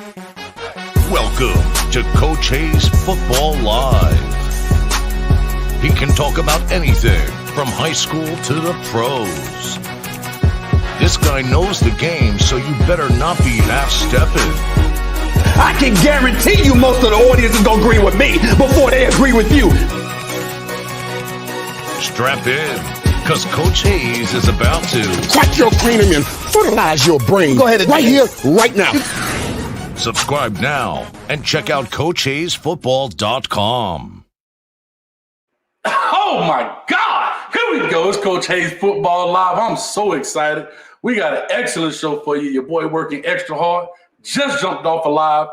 Welcome to Coach Hayes Football Live. He can talk about anything from high school to the pros. This guy knows the game, so you better not be half-stepping. I can guarantee you most of the audience is going to agree with me before they agree with you. Strap in, because Coach Hayes is about to crack your cranium and fertilize your brain. Go ahead and right here, right now. Subscribe now and check out CoachHayesFootball.com. Oh my God! Here we go. It's Coach Hayes Football Live. I'm so excited. We got an excellent show for you. Your boy working extra hard. Just jumped off a live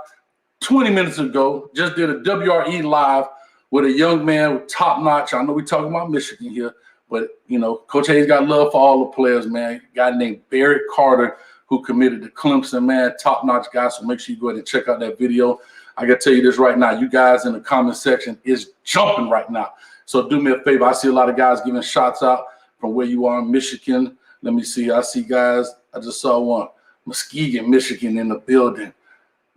20 minutes ago. Just did a WRE live with a young man with top notch. I know we're talking about Michigan here, but you know, Coach Hayes got love for all the players, man. A guy named Barrett Carter, who committed to Clemson, man, top-notch guy, so make sure you go ahead and check out that video. I got to tell you this right now. You guys in the comment section is jumping right now. So do me a favor. I see a lot of guys giving shots out from where you are in Michigan. Let me see. I see guys. I just saw one. Muskegon, Michigan in the building.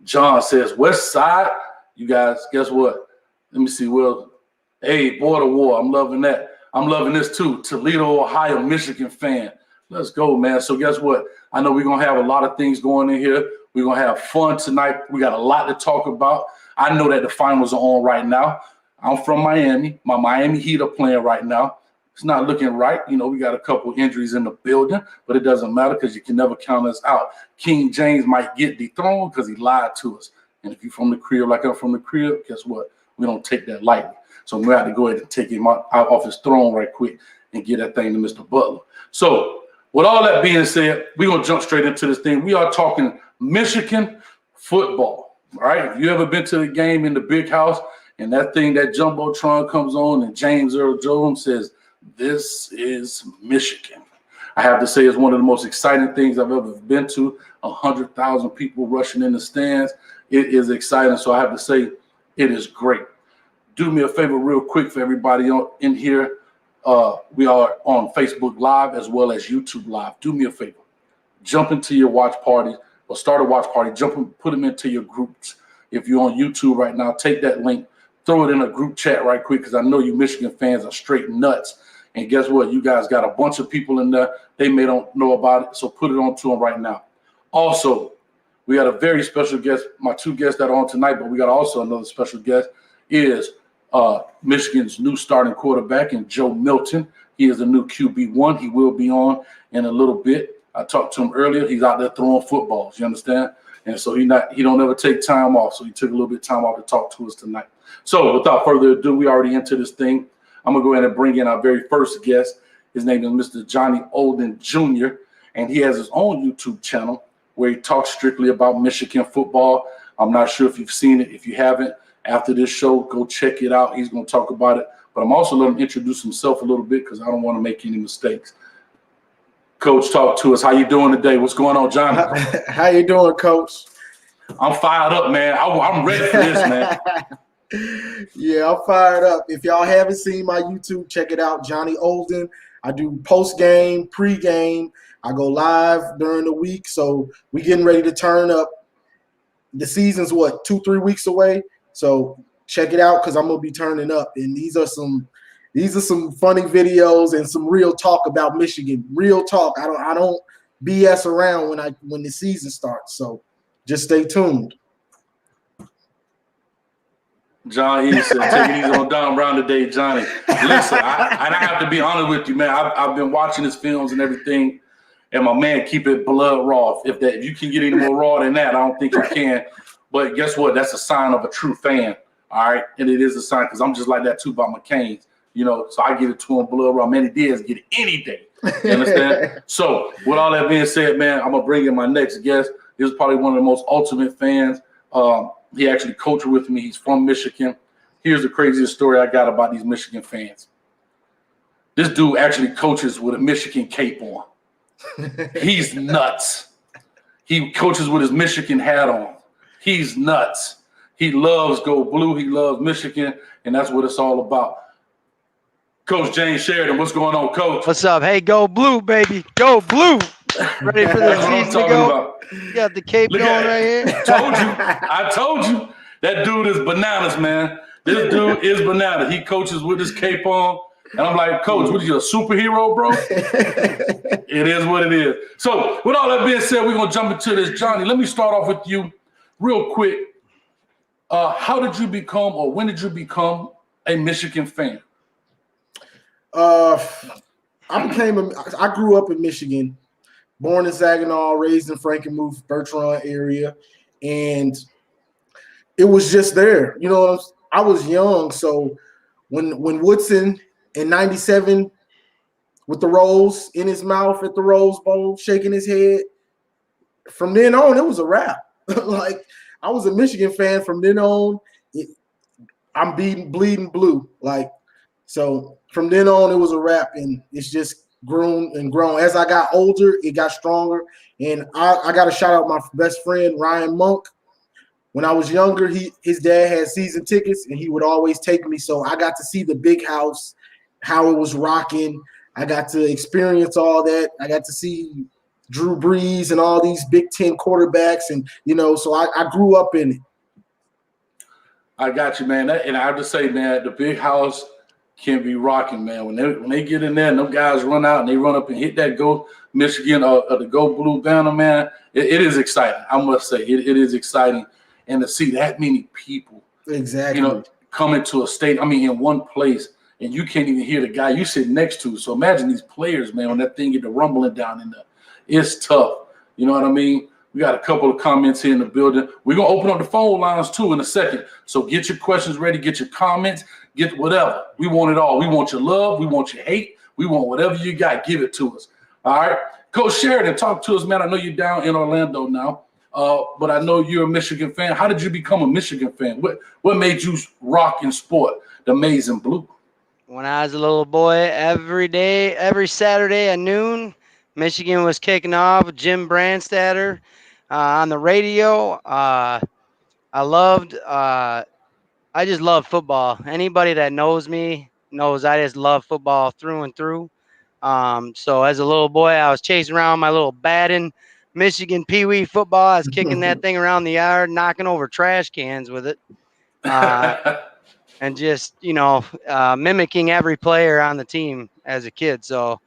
John says, West Side. You guys, guess what? Let me see. Well, hey, Border War. I'm loving that. I'm loving this too. Toledo, Ohio, Michigan fan. Let's go, man. So guess what? I know we're going to have a lot of things going in here. We're going to have fun tonight. We got a lot to talk about. I know that the finals are on right now. I'm from Miami. My Miami Heat are playing right now. It's not looking right. You know, we got a couple injuries in the building, but it doesn't matter because you can never count us out. King James might get dethroned because he lied to us. And if you're from the crib like I'm from the crib, guess what? We don't take that lightly. So we have to go ahead and take him out off his throne right quick and get that thing to Mr. Butler. So with all that being said, we're going to jump straight into this thing. We are talking Michigan football, all right? If you ever been to the game in the big house and that thing, that Jumbotron comes on and James Earl Jones says, this is Michigan. I have to say it's one of the most exciting things I've ever been to. 100,000 people rushing in the stands. It is exciting. So I have to say it is great. Do me a favor real quick for everybody in here. We are on Facebook Live as well as YouTube Live. Do me a favor. Jump into your watch party or start a watch party. Jump and put them into your groups. If you're on YouTube right now, take that link, throw it in a group chat right quick because I know you Michigan fans are straight nuts. And guess what? You guys got a bunch of people in there. They may don't know about it, so put it on to them right now. Also, we got a very special guest. My two guests that are on tonight, but we got also another special guest is Michigan's new starting quarterback, and Joe Milton. He is the new QB1. He will be on in a little bit. I talked to him earlier. He's out there throwing footballs. You understand? And so he don't ever take time off. So he took a little bit of time off to talk to us tonight. So without further ado, we already into this thing. I'm gonna go ahead and bring in our very first guest. His name is Mr. Johnny Olden Jr., and he has his own YouTube channel where he talks strictly about Michigan football. I'm not sure if you've seen it. If you haven't, after this show, go check it out. He's going to talk about it. But I'm also letting him introduce himself a little bit because I don't want to make any mistakes. Coach, talk to us. How you doing today? What's going on, Johnny? How you doing, Coach? I'm fired up, man. I'm ready for this, man. Yeah, I'm fired up. If y'all haven't seen my YouTube, check it out, Johnny Olden. I do post-game, pre-game. I go live during the week. So we getting ready to turn up. The season's, 2-3 weeks away? So check it out because I'm gonna be turning up, and these are some funny videos and some real talk about Michigan. Real talk. I don't BS around when the season starts. So just stay tuned. John E said, take it easy on Don Brown today, Johnny. Listen, I have to be honest with you, man. I've been watching his films and everything, and my man keep it blood raw. If you can get any more raw than that, I don't think you can. But guess what? That's a sign of a true fan, all right? And it is a sign because I'm just like that too about my Canes, you know. So I give it to him blood raw. Man, he did get it any day. You understand? So with all that being said, man, I'm going to bring in my next guest. This is probably one of the most ultimate fans. He actually coached with me. He's from Michigan. Here's the craziest story I got about these Michigan fans. This dude actually coaches with a Michigan cape on. He's nuts. He coaches with his Michigan hat on. He's nuts. He loves Go Blue. He loves Michigan, and that's what it's all about. Coach James Sheridan, what's going on, Coach? What's up? Hey, Go Blue, baby. Go Blue. Ready for the season to go? About. You got the cape Look going at right here. I told you. That dude is bananas, man. This dude is bananas. He coaches with his cape on. And I'm like, Coach, what are you, a superhero, bro? It is what it is. So with all that being said, we're going to jump into this. Johnny, let me start off with you real quick. How did you become, or when did you become a Michigan fan? I grew up in Michigan, born in Saginaw, raised in Frankenmuth, Bertrand area, and it was just there. You know, I was young, so when Woodson in '97 with the rose in his mouth at the Rose Bowl, shaking his head, from then on it was a wrap. Like I was a Michigan fan from then on. I'm bleeding blue. Like so from then on it was a wrap, and it's just grown and grown. As I got older, it got stronger. And I got to shout out my best friend Ryan Monk. When I was younger, his dad had season tickets, and he would always take me. So I got to see the big house, how it was rocking. I got to experience all that. I got to see Drew Brees and all these Big Ten quarterbacks, and so I grew up in it. I got you, man. And I have to say, man, the big house can be rocking, man. When they get in there and them guys run out and they run up and hit that Go Michigan or the Go Blue banner, man, it is exciting. I must say, it is exciting. And to see that many people, exactly, coming to a state, in one place, and you can't even hear the guy you sit next to. So imagine these players, man, when that thing get the rumbling down in there. It's tough. You know what I mean? We got a couple of comments here in the building. We're going to open up the phone lines, too, in a second. So get your questions ready. Get your comments. Get whatever. We want it all. We want your love. We want your hate. We want whatever you got. Give it to us. All right? Coach Sheridan, talk to us, man. I know you're down in Orlando now. But I know you're a Michigan fan. How did you become a Michigan fan? What made you rock and sport the maize and blue? When I was a little boy, every Saturday at noon, Michigan was kicking off with Jim Brandstatter on the radio. I just love football. Anybody that knows me knows I just love football through and through. So as a little boy, I was chasing around my little Baden Michigan Pee Wee football. I was kicking that thing around the yard, knocking over trash cans with it. And just, mimicking every player on the team as a kid. So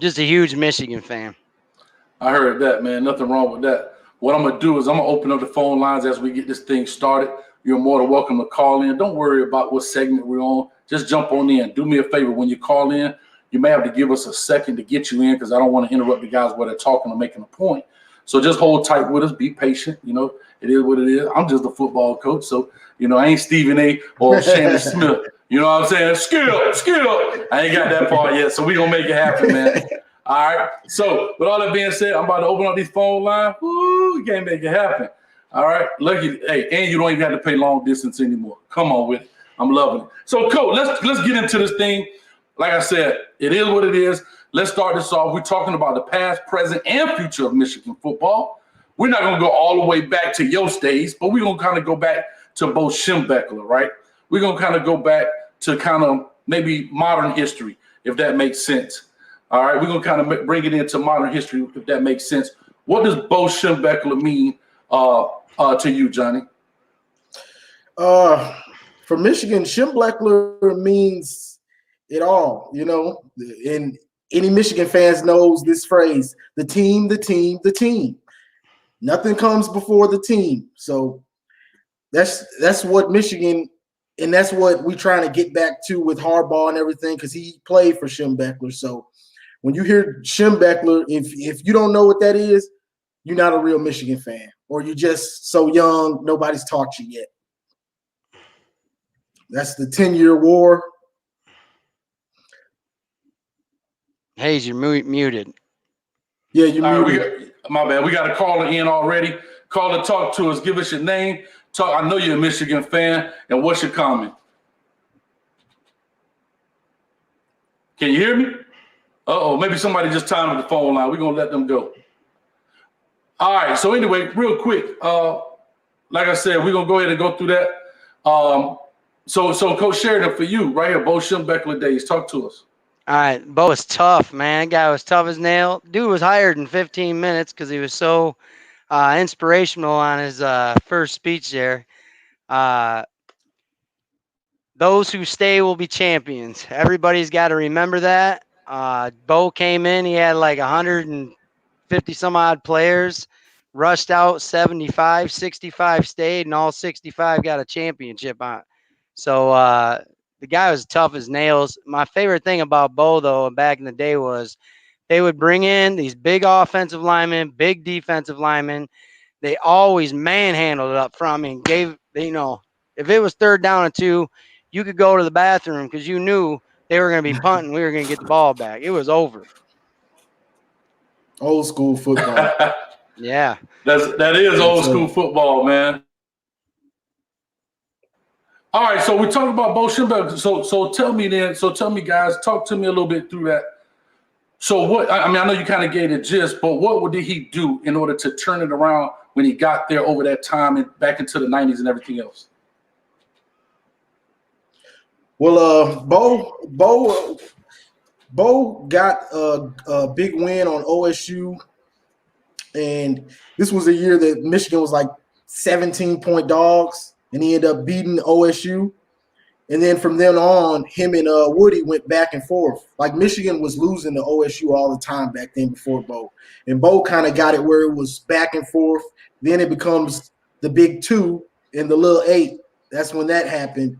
just a huge Michigan fan. I heard that, man. Nothing wrong with that. What I'm going to do is I'm going to open up the phone lines as we get this thing started. You're more than welcome to call in. Don't worry about what segment we're on. Just jump on in. Do me a favor. When you call in, you may have to give us a second to get you in because I don't want to interrupt the guys while they're talking or making a point. So just hold tight with us. Be patient. It is what it is. I'm just a football coach. So, I ain't Stephen A. or Shannon Smith. You know what I'm saying? Skill. I ain't got that part yet. So we going to make it happen, man. All right. So with all that being said, I'm about to open up these phone lines. Woo, you can't make it happen. All right. Lucky. Hey, and you don't even have to pay long distance anymore. Come on with it. I'm loving it. So, Coach, let's get into this thing. Like I said, it is what it is. Let's start this off. We're talking about the past, present, and future of Michigan football. We're not going to go all the way back to your days, but we're going to kind of go back to Bo Schembechler, right? We're going to kind of go back to kind of maybe modern history, if that makes sense. All right, we're going to kind of bring it into modern history, if that makes sense. What does Bo Schembechler mean to you, Johnny? For Michigan, Schembechler means it all, and any Michigan fans knows this phrase, the team, the team, the team. Nothing comes before the team. So that's what Michigan, and that's what we're trying to get back to with Harbaugh and everything, because he played for Schembechler. So when you hear Schembechler, if you don't know what that is, you're not a real Michigan fan, or you're just so young, nobody's taught you yet. That's the 10-year war. Hayes, you're muted. Yeah, you're muted. My bad. We got a caller in already. Caller, talk to us. Give us your name. I know you're a Michigan fan, and what's your comment? Can you hear me? Uh-oh, maybe somebody just timed the phone line. We're going to let them go. All right, so anyway, real quick, like I said, we're going to go ahead and go through that. So Coach Sheridan, for you, right here, Bo Schembechler days, talk to us. All right, Bo was tough, man. That guy was tough as nail. Dude was hired in 15 minutes because he was so inspirational on his first speech there. Uh, those who stay will be champions. Everybody's got to remember that. Bo came in, he had like 150 some odd players, rushed out 75, 65 stayed, and all 65 got a championship on. So the guy was tough as nails. My favorite thing about Bo, though, back in the day was they would bring in these big offensive linemen, big defensive linemen. They always manhandled it up front. I mean, if it was 3rd down and 2, you could go to the bathroom because you knew they were going to be punting. We were going to get the ball back. It was over. Old school football. Yeah. That is old school football, man. All right, so we're talking about Bo Schembechler. So tell me, guys, talk to me a little bit through that. So what? I mean, I know you kind of gave the gist, but what did he do in order to turn it around when he got there over that time and back into the 90s and everything else? Well, Bo got a big win on OSU, and this was a year that Michigan was like 17-point dogs, and he ended up beating OSU. And then from then on, him and Woody went back and forth. Like Michigan was losing to OSU all the time back then before Bo. And Bo kind of got it where it was back and forth. Then it becomes the Big Two and the Little Eight. That's when that happened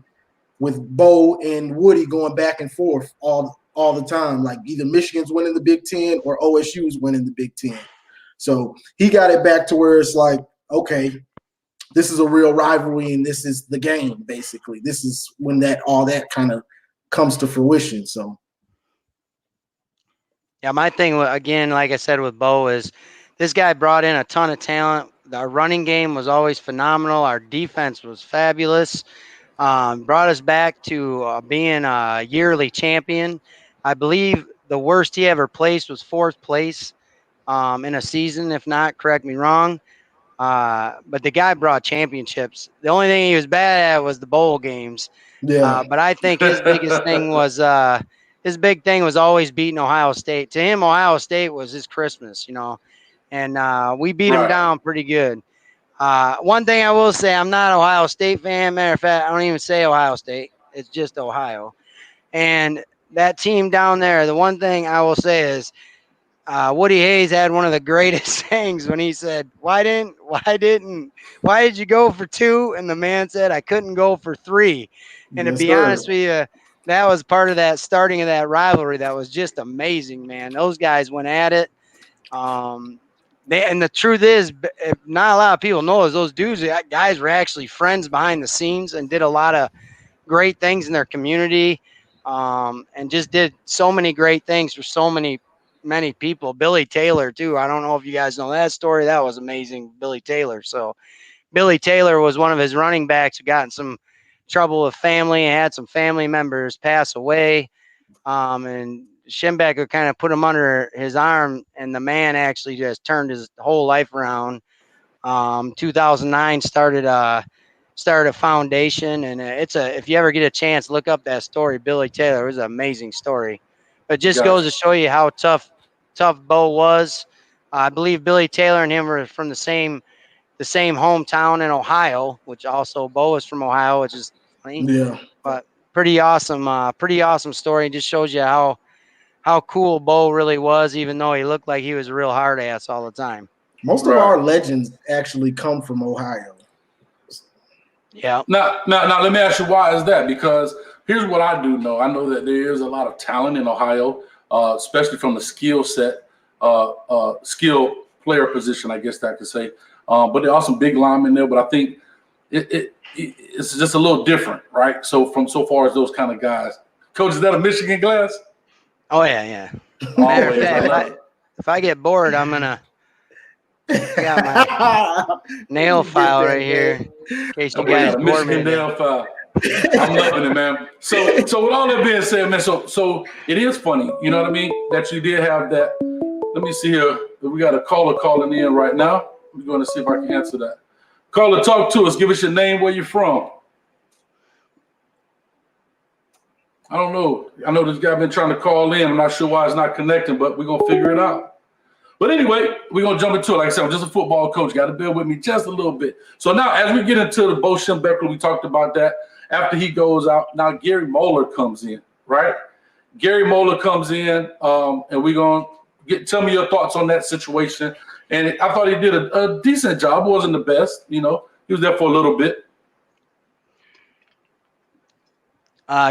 with Bo and Woody going back and forth all the time. Like either Michigan's winning the Big Ten or OSU's winning the Big Ten. So he got it back to where it's like, okay, this is a real rivalry, and this is the game, basically. This is when all that kind of comes to fruition. So, yeah, my thing, again, like I said with Bo, is this guy brought in a ton of talent. Our running game was always phenomenal. Our defense was fabulous. Brought us back to being a yearly champion. I believe the worst he ever placed was 4th place in a season. If not, correct me wrong. But the guy brought championships. The only thing he was bad at was the bowl games. yeah. But I think his biggest thing was his big thing was always beating Ohio State. To him, Ohio State was his Christmas, and we beat him down pretty good. One thing I will say, I'm not an Ohio State fan. Matter of fact, I don't even say Ohio State. It's just Ohio. And that team down there, the one thing I will say is Woody Hayes had one of the greatest sayings when he said, why did you go for 2? And the man said, I couldn't go for 3. And to be honest with you, that was part of that starting of that rivalry. That was just amazing, man. Those guys went at it. And the truth is, not a lot of people know, is those guys were actually friends behind the scenes and did a lot of great things in their community, and just did so many great things for so many people. Billy Taylor too. I don't know if you guys know that story. That was amazing, Billy Taylor. So Billy Taylor was one of his running backs who got in some trouble with family and had some family members pass away. And Schembechler kind of put him under his arm, and the man actually just turned his whole life around. 2009 started a foundation, and if you ever get a chance, look up that story. Billy Taylor, it was an amazing story. But it just goes to show you how tough Bo was. I believe Billy Taylor and him were from the same hometown in Ohio, which also Bo is from Ohio, which is funny. Yeah. But pretty awesome story. It just shows you how cool Bo really was, even though he looked like he was a real hard ass all the time. Most of our legends actually come from Ohio. Yeah. Now, let me ask you, why is that? Because here's what I do know. I know that there is a lot of talent in Ohio, especially from the skill player position, I guess that I could say. But there are some big linemen there, but I think it's just a little different, right? So far as those kind of guys. Coach, is that a Michigan glass? Oh, yeah. Matter of fact, if I get bored, I'm going to got my nail file right here in case you guys bore me. Nail file. I'm loving it, man. So with all that being said, man, so it is funny, you know what I mean, that you did have that. Let me see here. We got a caller calling in right now. I'm going to see if I can answer that. Caller, talk to us. Give us your name, where you're from. I don't know. I know this guy been trying to call in. I'm not sure why it's not connecting, but we're going to figure it out. But anyway, we're going to jump into it. Like I said, I'm just a football coach. Got to bear with me just a little bit. So now as we get into the Bo Schembechler, we talked about that. After he goes out, now Gary Moeller comes in, right? Gary Moeller comes in, and we're going to tell me your thoughts on that situation. And I thought he did a decent job. Wasn't the best, He was there for a little bit.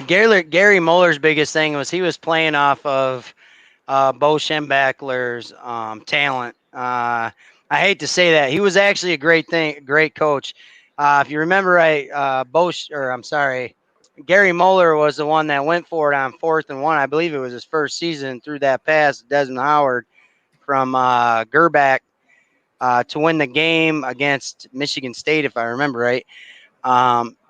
Gary Moeller's biggest thing was he was playing off of Bo Schembechler's talent. I hate to say that. He was actually a great coach. If you remember right, Gary Moeller was the one that went for it on 4th and 1. I believe it was his first season, through that pass to Desmond Howard from Gerback to win the game against Michigan State, if I remember right.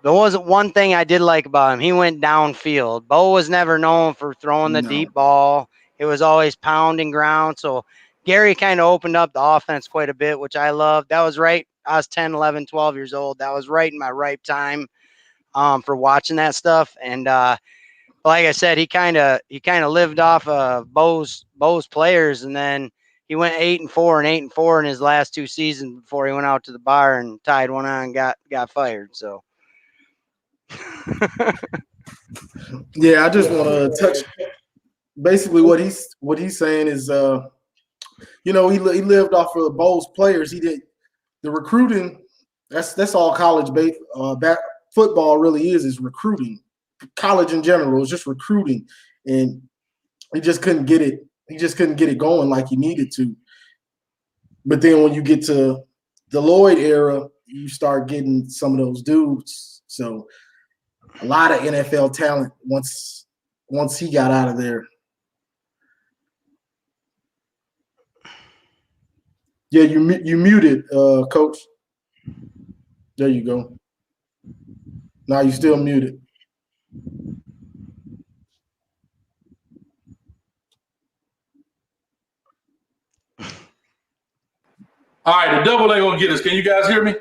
There wasn't one thing I did like about him. He went downfield. Bo was never known for throwing the deep ball. It was always pounding ground. So Gary kind of opened up the offense quite a bit, which I loved. That was right. I was 10, 11, 12 years old. That was right in my ripe time for watching that stuff. And like I said, he kind of lived off of Bo's players, and then he went 8-4 and 8-4 in his last 2 seasons before he went out to the bar and tied one on and got fired. So. Yeah, I just want to touch basically what he's saying is he lived off of Bo's players. He did the recruiting. That's all college football really is recruiting. College in general is just recruiting, and he just couldn't get it. He just couldn't get it going like he needed to. But then when you get to the Lloyd era, you start getting some of those dudes. So a lot of NFL talent once he got out of there. Yeah, you muted, Coach. There you go. Now you still muted. All right, the devil ain't gonna get us. Can you guys hear me?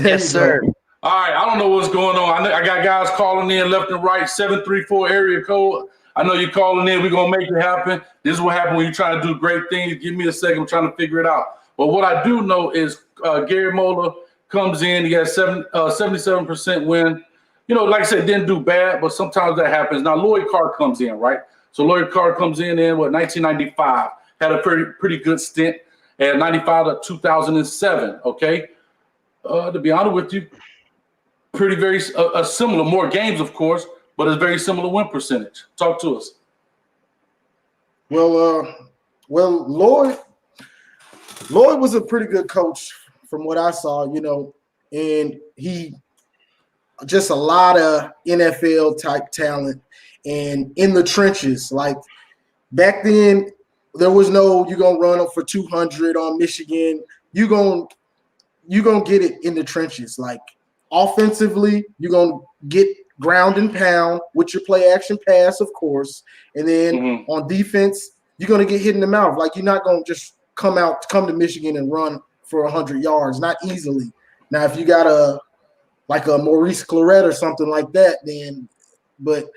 Yes, sir. All right, I don't know what's going on. I got guys calling in left and right, 734 area code. I know you're calling in. We're going to make it happen. This is what happens when you try to do great things. Give me a second. I'm trying to figure it out. But what I do know is Gary Moeller comes in. He has 77% win. Like I said, didn't do bad, but sometimes that happens. Now, Lloyd Carr comes in, right? So Lloyd Carr comes in 1995. Had a pretty good stint at 95 to 2007, okay? To be honest with you, very similar, more games, of course, but it's very similar win percentage. Talk to us. Well, Lloyd was a pretty good coach from what I saw, and he just a lot of NFL type talent and in the trenches. Like back then, there was no you're gonna run up for 200 on Michigan. You're gonna get it in the trenches. Like offensively, you're gonna get ground and pound with your play action pass, of course, and then on defense, you're gonna get hit in the mouth. Like you're not gonna just come to Michigan and run for 100 yards, not easily. Now, if you got a Maurice Claret or something like that, then, but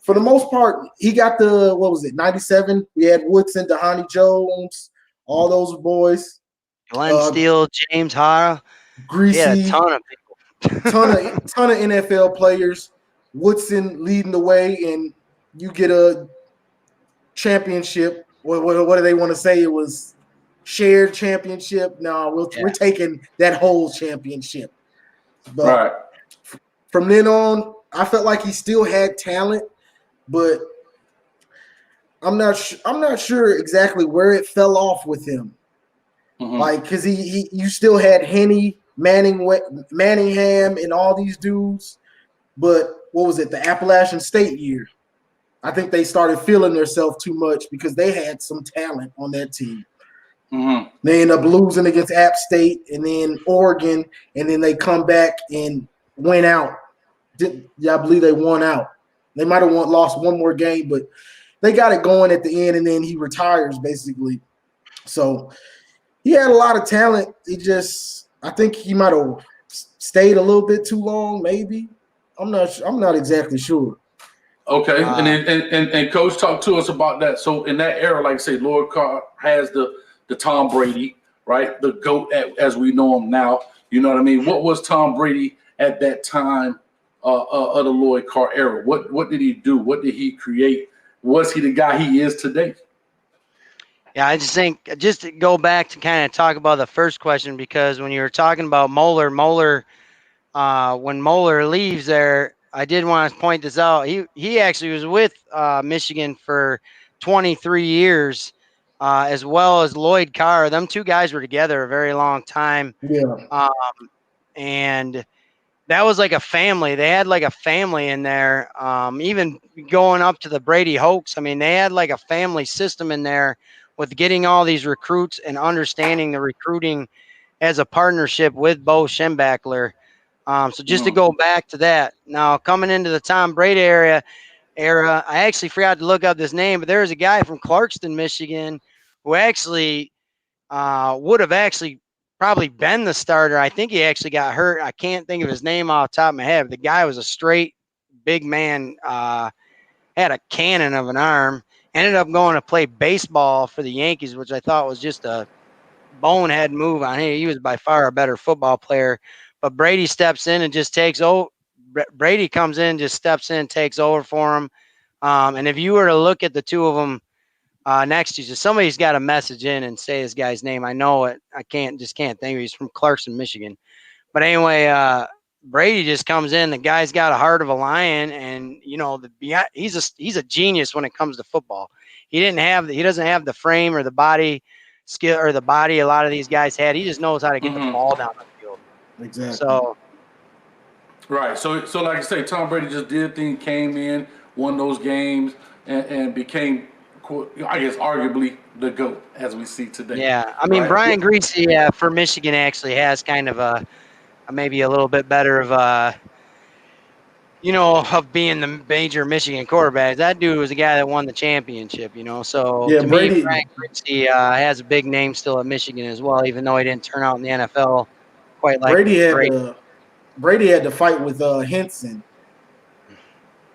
for the most part, he got 97? We had Woodson, Dhani Jones, all those boys. Glenn Steele, James Hara. Greasy. Yeah, a ton of people. ton of NFL players. Woodson leading the way, and you get a championship. What do they want to say? It was shared championship. No, we're taking that whole championship. But from then on, I felt like he still had talent, but I'm not sure exactly where it fell off with him. Like, because you still had Henny, Manningham, and all these dudes. But what was it? The Appalachian State year. I think they started feeling themselves too much because they had some talent on that team. They end up losing against App State and then Oregon, and then they come back and went out. I believe they won out. They might have lost one more game, but they got it going at the end, and then he retires basically. So he had a lot of talent. I think he might have stayed a little bit too long, maybe. I'm not exactly sure. Okay, and then and Coach talked to us about that. So in that era, like I say, Lord Carr has the Tom Brady, right? The GOAT as we know him now. You know what I mean? What was Tom Brady at that time of the Lloyd Carr era? What did he do? What did he create? Was he the guy he is today? Yeah, I just think just to go back to kind of talk about the first question, because when you were talking about Moeller, when Moeller leaves there, I did want to point this out. He actually was with Michigan for 23 years, as well as Lloyd Carr. Them two guys were together a very long time, Yeah. and that was like a family. They had like a family in there. Even going up to the Brady Hokes, I mean, they had like a family system in there with getting all these recruits and understanding the recruiting as a partnership with Bo Schembechler. So just to go back to that, now coming into the Tom Brady era, I actually forgot to look up this name, but there was a guy from Clarkston, Michigan, who actually would have actually probably been the starter. I think he actually got hurt. I can't think of his name off the top of my head. But the guy was a straight big man, had a cannon of an arm. Ended up going to play baseball for the Yankees, which I thought was just a bonehead move on him. He was by far a better football player. But Brady steps in and just takes over. Brady comes in, just steps in, takes over for him. And if you were to look at the two of them next to you, somebody's got to message in and say this guy's name. I know it. I can't think of it. He's from Clarkston, Michigan. But anyway, Brady just comes in. The guy's got a heart of a lion, and he's a genius when it comes to football. He doesn't have the frame or the body skill or the body a lot of these guys had. He just knows how to get the ball down the field. Exactly. So Right. So like I say, Tom Brady just did things, came in, won those games, and became, I guess, arguably the GOAT as we see today. yeah, I mean, Right? Brian Greasy for Michigan actually has kind of a maybe a little bit better of of being the major Michigan quarterback. That dude was the guy that won the championship, So Yeah, to me, Brady. Frank Greasy has a big name still at Michigan as well, even though he didn't turn out in the NFL quite like Brady had Brady. Brady had to fight with Henson,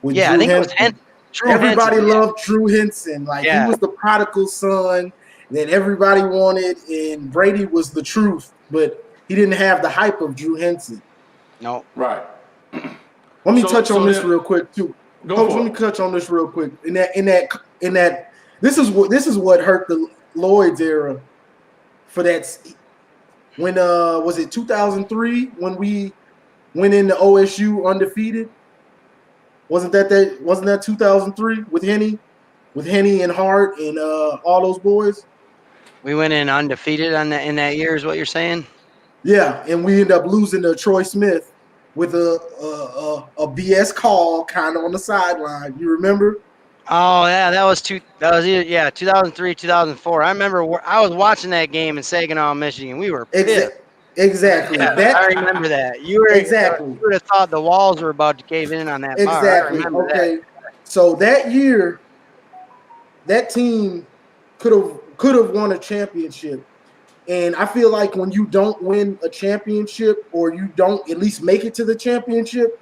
with Yeah, I Drew think it was Henson. Drew Everybody Henson, loved Drew Henson. Like he was the prodigal son that everybody wanted, and Brady was the truth, but he didn't have the hype of Drew Henson. No. Right. Let me touch on this real quick too. Coach, let me touch on this real quick. In that this is what hurt the Lloyd's era for that. When was it 2003 when we went into OSU undefeated? Wasn't that 2003 with Henny and Hart and all those boys? We went in undefeated in that year, is what you're saying? Yeah, and we ended up losing to Troy Smith with a BS call kind of on the sideline. You remember? Oh yeah, that was 2003, 2004. I remember I was watching that game in Saginaw, Michigan. We were pissed. Exactly. Yeah, I remember that. You would have thought the walls were about to cave in on that bar. Exactly. Okay. So that year, that team could have won a championship. And I feel like when you don't win a championship or you don't at least make it to the championship,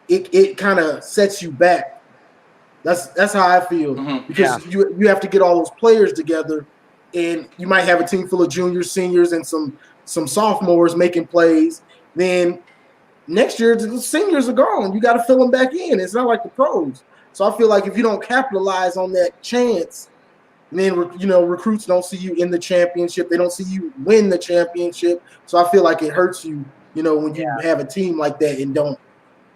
it kind of sets you back. That's how I feel. Because you have to get all those players together, and you might have a team full of juniors, seniors, and some sophomores making plays. Then next year the seniors are gone. You got to fill them back in. It's not like the pros. So I feel like if you don't capitalize on that chance, then recruits don't see you in the championship. They don't see you win the championship. So I feel like it hurts you, when you have a team like that and don't.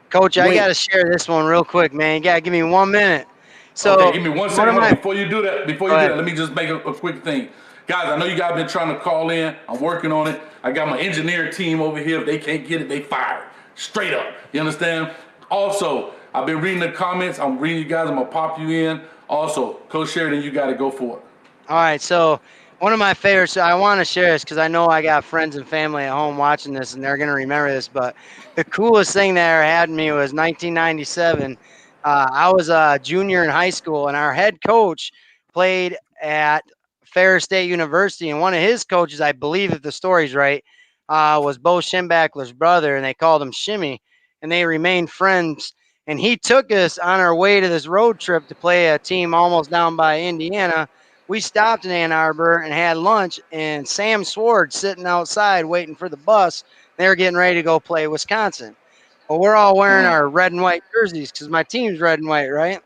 Coach, I got to share this one real quick, man. You got to give me 1 minute. So okay, give me 1 second. Before you do that, let me just make a quick thing. Guys, I know you guys been trying to call in. I'm working on it. I got my engineer team over here. If they can't get it, they fire. Straight up. You understand? Also, I've been reading the comments. I'm reading you guys. I'm going to pop you in. Also, Coach Sheridan, you got to go for it. All right, so one of my favorites, I want to share this because I know I got friends and family at home watching this, and they're going to remember this, but the coolest thing that ever happened to me was 1997. I was a junior in high school, and our head coach played at Ferris State University, and one of his coaches, I believe if the story's right, was Bo Schembechler's brother, and they called him Shimmy, and they remained friends. And he took us on our way to this road trip to play a team almost down by Indiana. We stopped in Ann Arbor and had lunch, and Sam Sword sitting outside waiting for the bus. They were getting ready to go play Wisconsin. Well, we're all wearing our red and white jerseys because my team's red and white, right?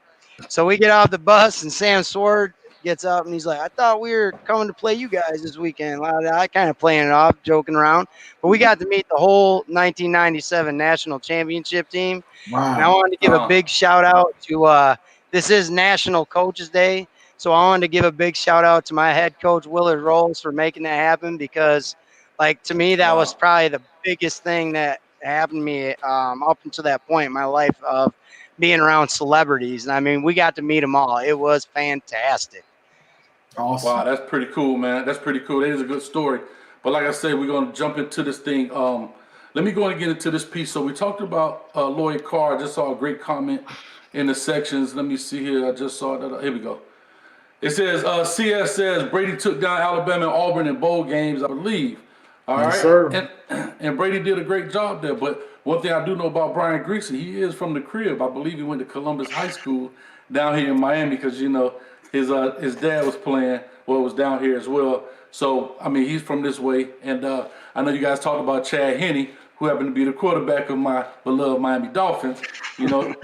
So we get off the bus, and Sam Sword gets up, and he's like, I thought we were coming to play you guys this weekend. I kind of playing it off, joking around. But we got to meet the whole 1997 national championship team. And I Wow. wanted to give a big shout out to this is National Coaches Day. So I wanted to give a big shout out to my head coach, Willard Rolls, for making that happen because, like, to me, that was Wow. probably the biggest thing that happened to me up until that point in my life of being around celebrities. And I mean, we got to meet them all. It was fantastic. Awesome. Wow, that's pretty cool, man. That's pretty cool. That is a good story. But like I said, we're going to jump into this thing. Let me go and get into this piece. So we talked about Lloyd Carr. I just saw a great comment in the sections. Let me see here. I just saw that. Here we go. It says, CS says Brady took down Alabama and Auburn in bowl games, I believe. All right. Yes, sir. And Brady did a great job there. But one thing I do know about Brian Greasy, he is from the crib. I believe he went to Columbus High School down here in Miami because, you know, his dad was playing, well, was down here as well. So, I mean, he's from this way. And I know you guys talked about Chad Henne, who happened to be the quarterback of my beloved Miami Dolphins, you know.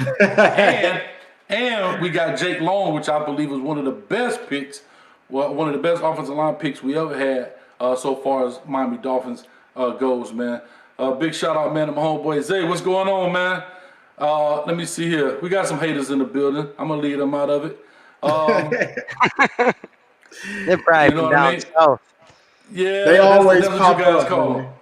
and we got Jake Long, which I believe was one of the best picks, well, one of the best offensive line picks we ever had so far as Miami Dolphins goes, man. Big shout out, man, to my homeboy Zay. What's going on, man? Let me see here. We got some haters in the building. I'm going to lead them out of it. They're probably from down south. Yeah, They always that's what pop you guys up, call man. them.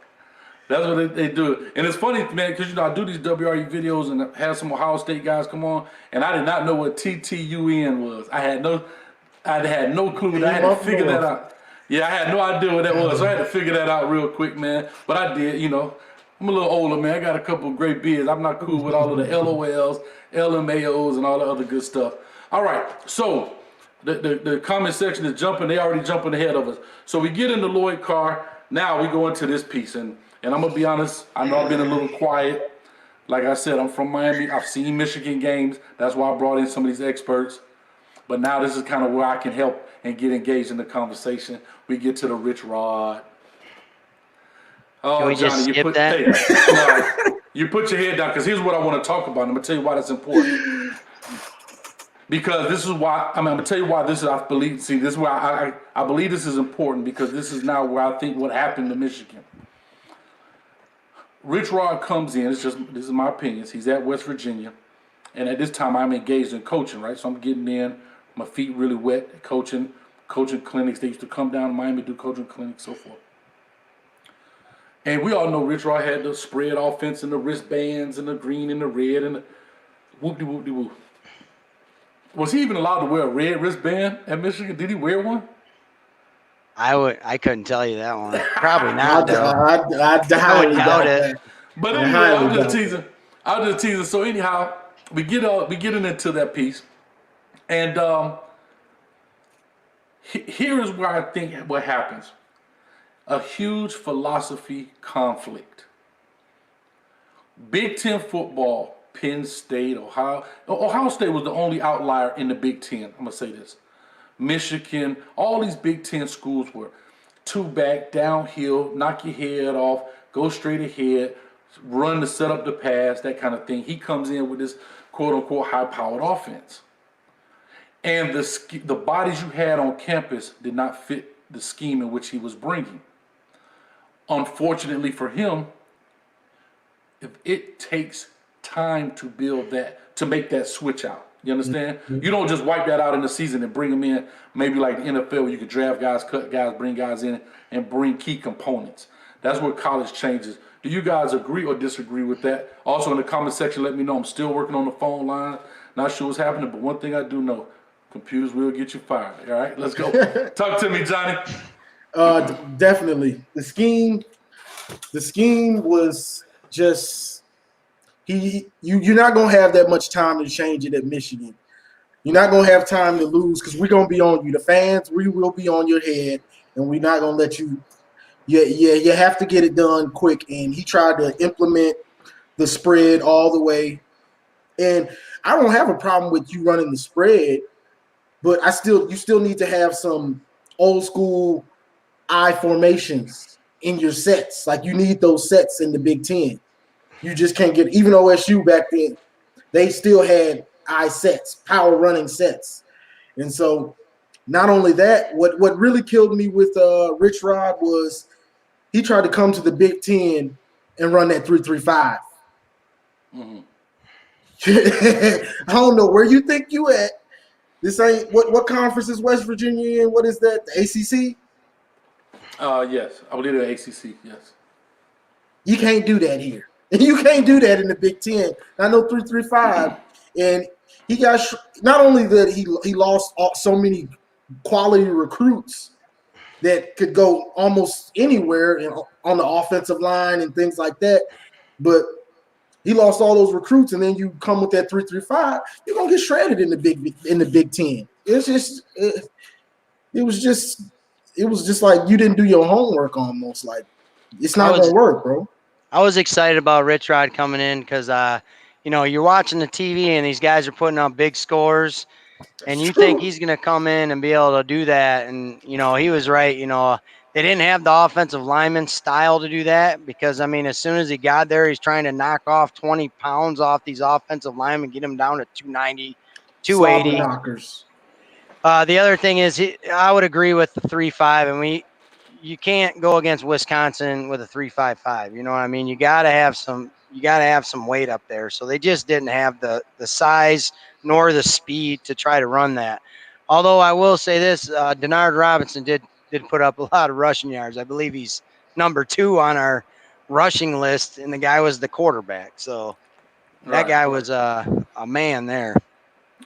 That's what they do. And it's funny, man, because, you know, I do these WRE videos and have some Ohio State guys come on, and I did not know what TTUN was. I had no clue. I had to figure that out. Yeah, I had no idea what that was, so I had to figure that out real quick, man. But I did, you know. I'm a little older, man. I got a couple of great beards. I'm not cool with all of the LOLs, LMAOs, and all the other good stuff. All right, so the comment section is jumping. They already jumping ahead of us. So we get into Lloyd Carr. Now we go into this piece, and I'm going to be honest, I know I've been a little quiet. Like I said, I'm from Miami. I've seen Michigan games. That's why I brought in some of these experts. But now this is kind of where I can help and get engaged in the conversation. We get to the Rich Rod. Oh, Can we Johnny, just skip that? Hey, no, you put your head down, because here's what I want to talk about. I'm going to tell you why that's important. Because this is why, I'm going to tell you why this is, I believe, see, this is why I believe this is important, because this is now where I think what happened to Michigan. Rich Rod comes in, this is my opinion, he's at West Virginia, and at this time I'm engaged in coaching, right? So I'm getting in, my feet really wet, coaching clinics. They used to come down to Miami, do coaching clinics, so forth. And we all know Rich Rod had the spread offense and the wristbands and the green and the red and the whoop-de-whoop-de-whoop. Was he even allowed to wear a red wristband at Michigan? Did he wear one? I couldn't tell you that one. Probably not, though. I would doubt it. But anyway, I'm just teasing. So anyhow, we get into that piece, and here is where I think what happens: a huge philosophy conflict. Big Ten football, Penn State, Ohio State was the only outlier in the Big Ten. I'm gonna say this. Michigan, all these Big Ten schools were two back, downhill, knock your head off, go straight ahead, run to set up the pass, that kind of thing. He comes in with this quote-unquote high-powered offense. And the bodies you had on campus did not fit the scheme in which he was bringing. Unfortunately for him, it takes time to build that, to make that switch out. You understand? Mm-hmm. You don't just wipe that out in the season and bring them in, maybe like the NFL where you could draft guys, cut guys, bring guys in, and bring key components. That's where college changes. Do you guys agree or disagree with that? Also in the comment section, let me know. I'm still working on the phone line. Not sure what's happening, but one thing I do know, computers will get you fired. All right, let's go. Talk to me, Johnny. Definitely. The scheme was just you're not gonna have that much time to change it at Michigan. You're not gonna have time to lose because we're gonna be on you. The fans, we will be on your head, and we're not gonna let you. You have to get it done quick. And he tried to implement the spread all the way. And I don't have a problem with you running the spread, but you still need to have some old school I formations in your sets. Like you need those sets in the Big Ten. You just can't get, even OSU back then, they still had I sets, power running sets. And so not only that, what really killed me with Rich Rod was he tried to come to the Big Ten and run that 3-3-5. Mm-hmm. I don't know where you think you at. This ain't what conference is West Virginia in? What is that? The ACC? Yes, I believe the ACC. Yes. You can't do that here. You can't do that in the Big Ten. I know 3-3-5, and he got not only that he lost so many quality recruits that could go almost anywhere on the offensive line and things like that, but he lost all those recruits, and then you come with that 3-3-5, you're gonna get shredded in the Big Ten. It was just like you didn't do your homework almost. Like it's not gonna work, bro. I was excited about Rich Rod coming in because, you're watching the TV and these guys are putting up big scores, and you think he's going to come in and be able to do that. And, he was right. They didn't have the offensive lineman style to do that because, as soon as he got there, he's trying to knock off 20 pounds off these offensive linemen, get them down to 290, 280. Slobber knockers. The other thing is, I would agree with the 3-5, and you can't go against Wisconsin with a 3-5-5. You know what I mean? You got to have some weight up there. So they just didn't have the size nor the speed to try to run that. Although I will say this, Denard Robinson did put up a lot of rushing yards. I believe he's number 2 on our rushing list, and the guy was the quarterback. So that guy was a man there.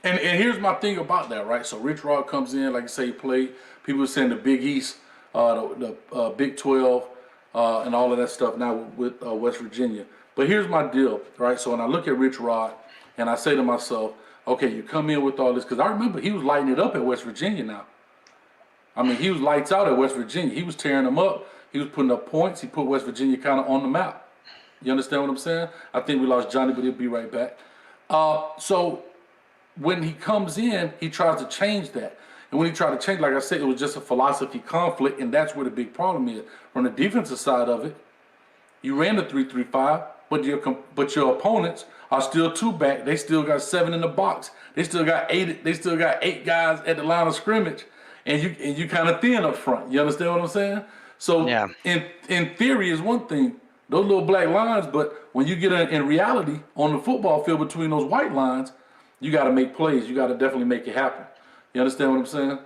And here's my thing about that, right? So Rich Rod comes in, like I say, he played. People are saying the Big East, the Big 12, and all of that stuff now with West Virginia. But here's my deal, right? So when I look at Rich Rod, and I say to myself, okay, you come in with all this, because I remember he was lighting it up at West Virginia now. He was lights out at West Virginia. He was tearing them up. He was putting up points. He put West Virginia kind of on the map. You understand what I'm saying? I think we lost Johnny, but he'll be right back. So when he comes in, he tries to change that. And when he tried to change, like I said, it was just a philosophy conflict, and that's where the big problem is. From the defensive side of it, you ran the 3-3-5, but your opponents are still 2 back. They still got 7 in the box. They still got 8. They still got 8 guys at the line of scrimmage, and you kind of thin up front. You understand what I'm saying? So yeah. in theory is one thing, those little black lines, but when you get in reality on the football field between those white lines, you got to make plays. You got to definitely make it happen. You understand what I'm saying?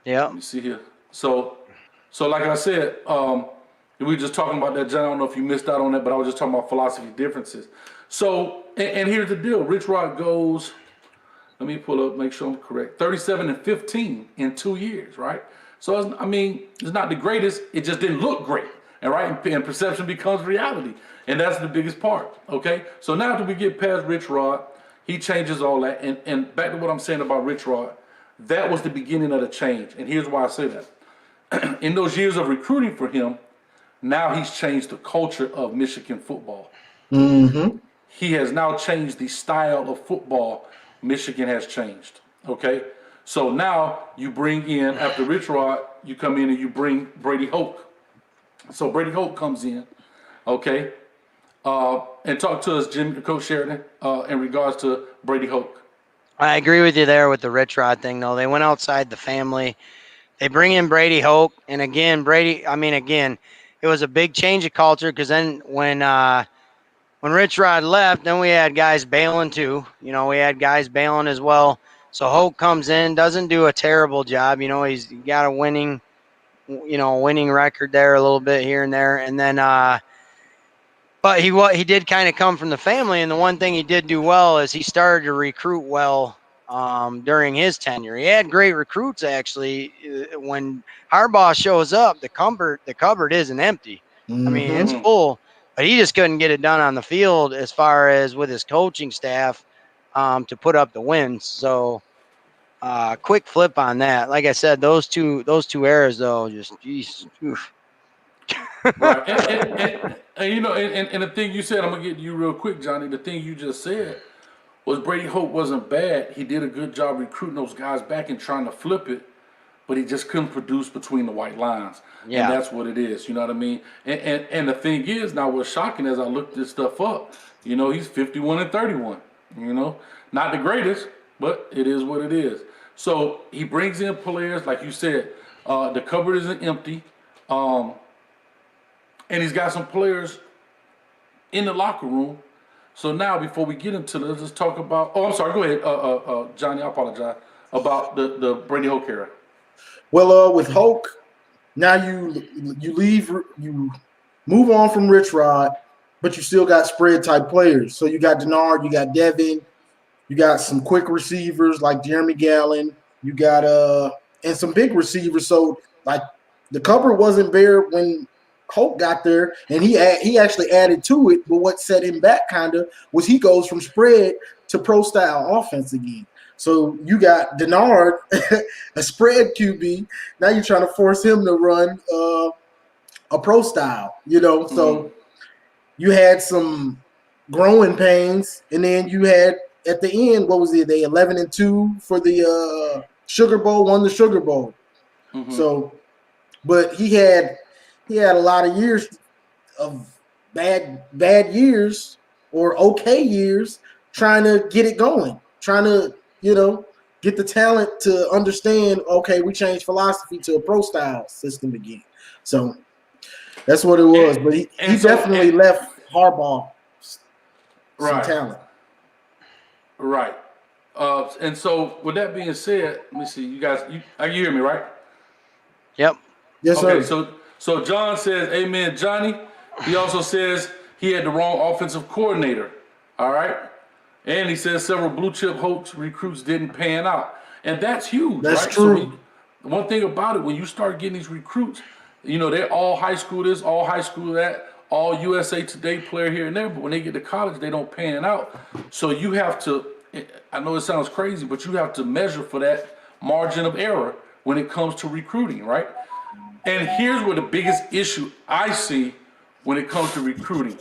Yeah. Let me see here. So like I said, we were just talking about that, John. I don't know if you missed out on that, but I was just talking about philosophy differences. So, and here's the deal. Rich Rod goes, let me pull up, make sure I'm correct, 37-15 in 2 years, right? So, it's not the greatest. It just didn't look great, and right? And perception becomes reality, and that's the biggest part, okay? So now that we get past Rich Rod, he changes all that. And back to what I'm saying about Rich Rod, that was the beginning of the change. And here's why I say that. In those years of recruiting for him, now he's changed the culture of Michigan football. Mm-hmm. He has now changed the style of football Michigan has changed. Okay? So now you bring in, after Rich Rod, you come in and you bring Brady Hoke. So Brady Hoke comes in, okay? And talk to us, Coach Sheridan, in regards to Brady Hoke. I agree with you there with the Rich Rod thing, though. They went outside the family. They bring in Brady Hoke, and again, it was a big change of culture because then when Rich Rod left, then we had guys bailing too. We had guys bailing as well. So Hoke comes in, doesn't do a terrible job. He's got a winning record there a little bit here and there, and then but he did kind of come from the family, and the one thing he did do well is he started to recruit well during his tenure. He had great recruits actually. When Harbaugh shows up, the cupboard isn't empty. Mm-hmm. It's full, but he just couldn't get it done on the field as far as with his coaching staff to put up the wins. So quick flip on that. Like I said, those two eras though, just geez. Oof. Right. And the thing you said, I'm gonna get to you real quick, Johnny. The thing you just said was Brady Hoke wasn't bad. He did a good job recruiting those guys back and trying to flip it, but he just couldn't produce between the white lines. Yeah. And that's what it is. You know what I mean? And the thing is, now what's shocking as I looked this stuff up, he's 51-31. Not the greatest, but it is what it is. So he brings in players, like you said, the cupboard isn't empty. And he's got some players in the locker room. So now, before we get into this, let's talk about. Oh, I'm sorry. Go ahead, Johnny. I apologize about the Brady Hoke era. Well, with Hoke, now you move on from Rich Rod, but you still got spread type players. So you got Denard, you got Devin, you got some quick receivers like Jeremy Gallen, you got and some big receivers. So like the cupboard wasn't bare when Hoke got there, and he actually added to it. But what set him back kind of was he goes from spread to pro style offense again. So you got Denard, a spread QB. Now you're trying to force him to run a pro style, So you had some growing pains, and then you had at the end, what was it? They 11-2 for the Sugar Bowl, won the Sugar Bowl. Mm-hmm. So, but he had a lot of years of bad years or okay years trying to get it going, trying to get the talent to understand, okay, we changed philosophy to a pro style system again. So that's what it was. But he definitely left Harbaugh some talent. Right. And so with that being said, let me see, you guys, you hear me, right? Yep. Yes, okay, sir. So John says, amen, Johnny. He also says he had the wrong offensive coordinator. All right. And he says several blue chip Hoke recruits didn't pan out. And that's huge. That's right? true. So one thing about it, when you start getting these recruits, they're all high school this, all high school that, all USA Today player here and there. But when they get to college, they don't pan out. So you have to, I know it sounds crazy, but you have to measure for that margin of error when it comes to recruiting, right? And here's where the biggest issue I see when it comes to recruiting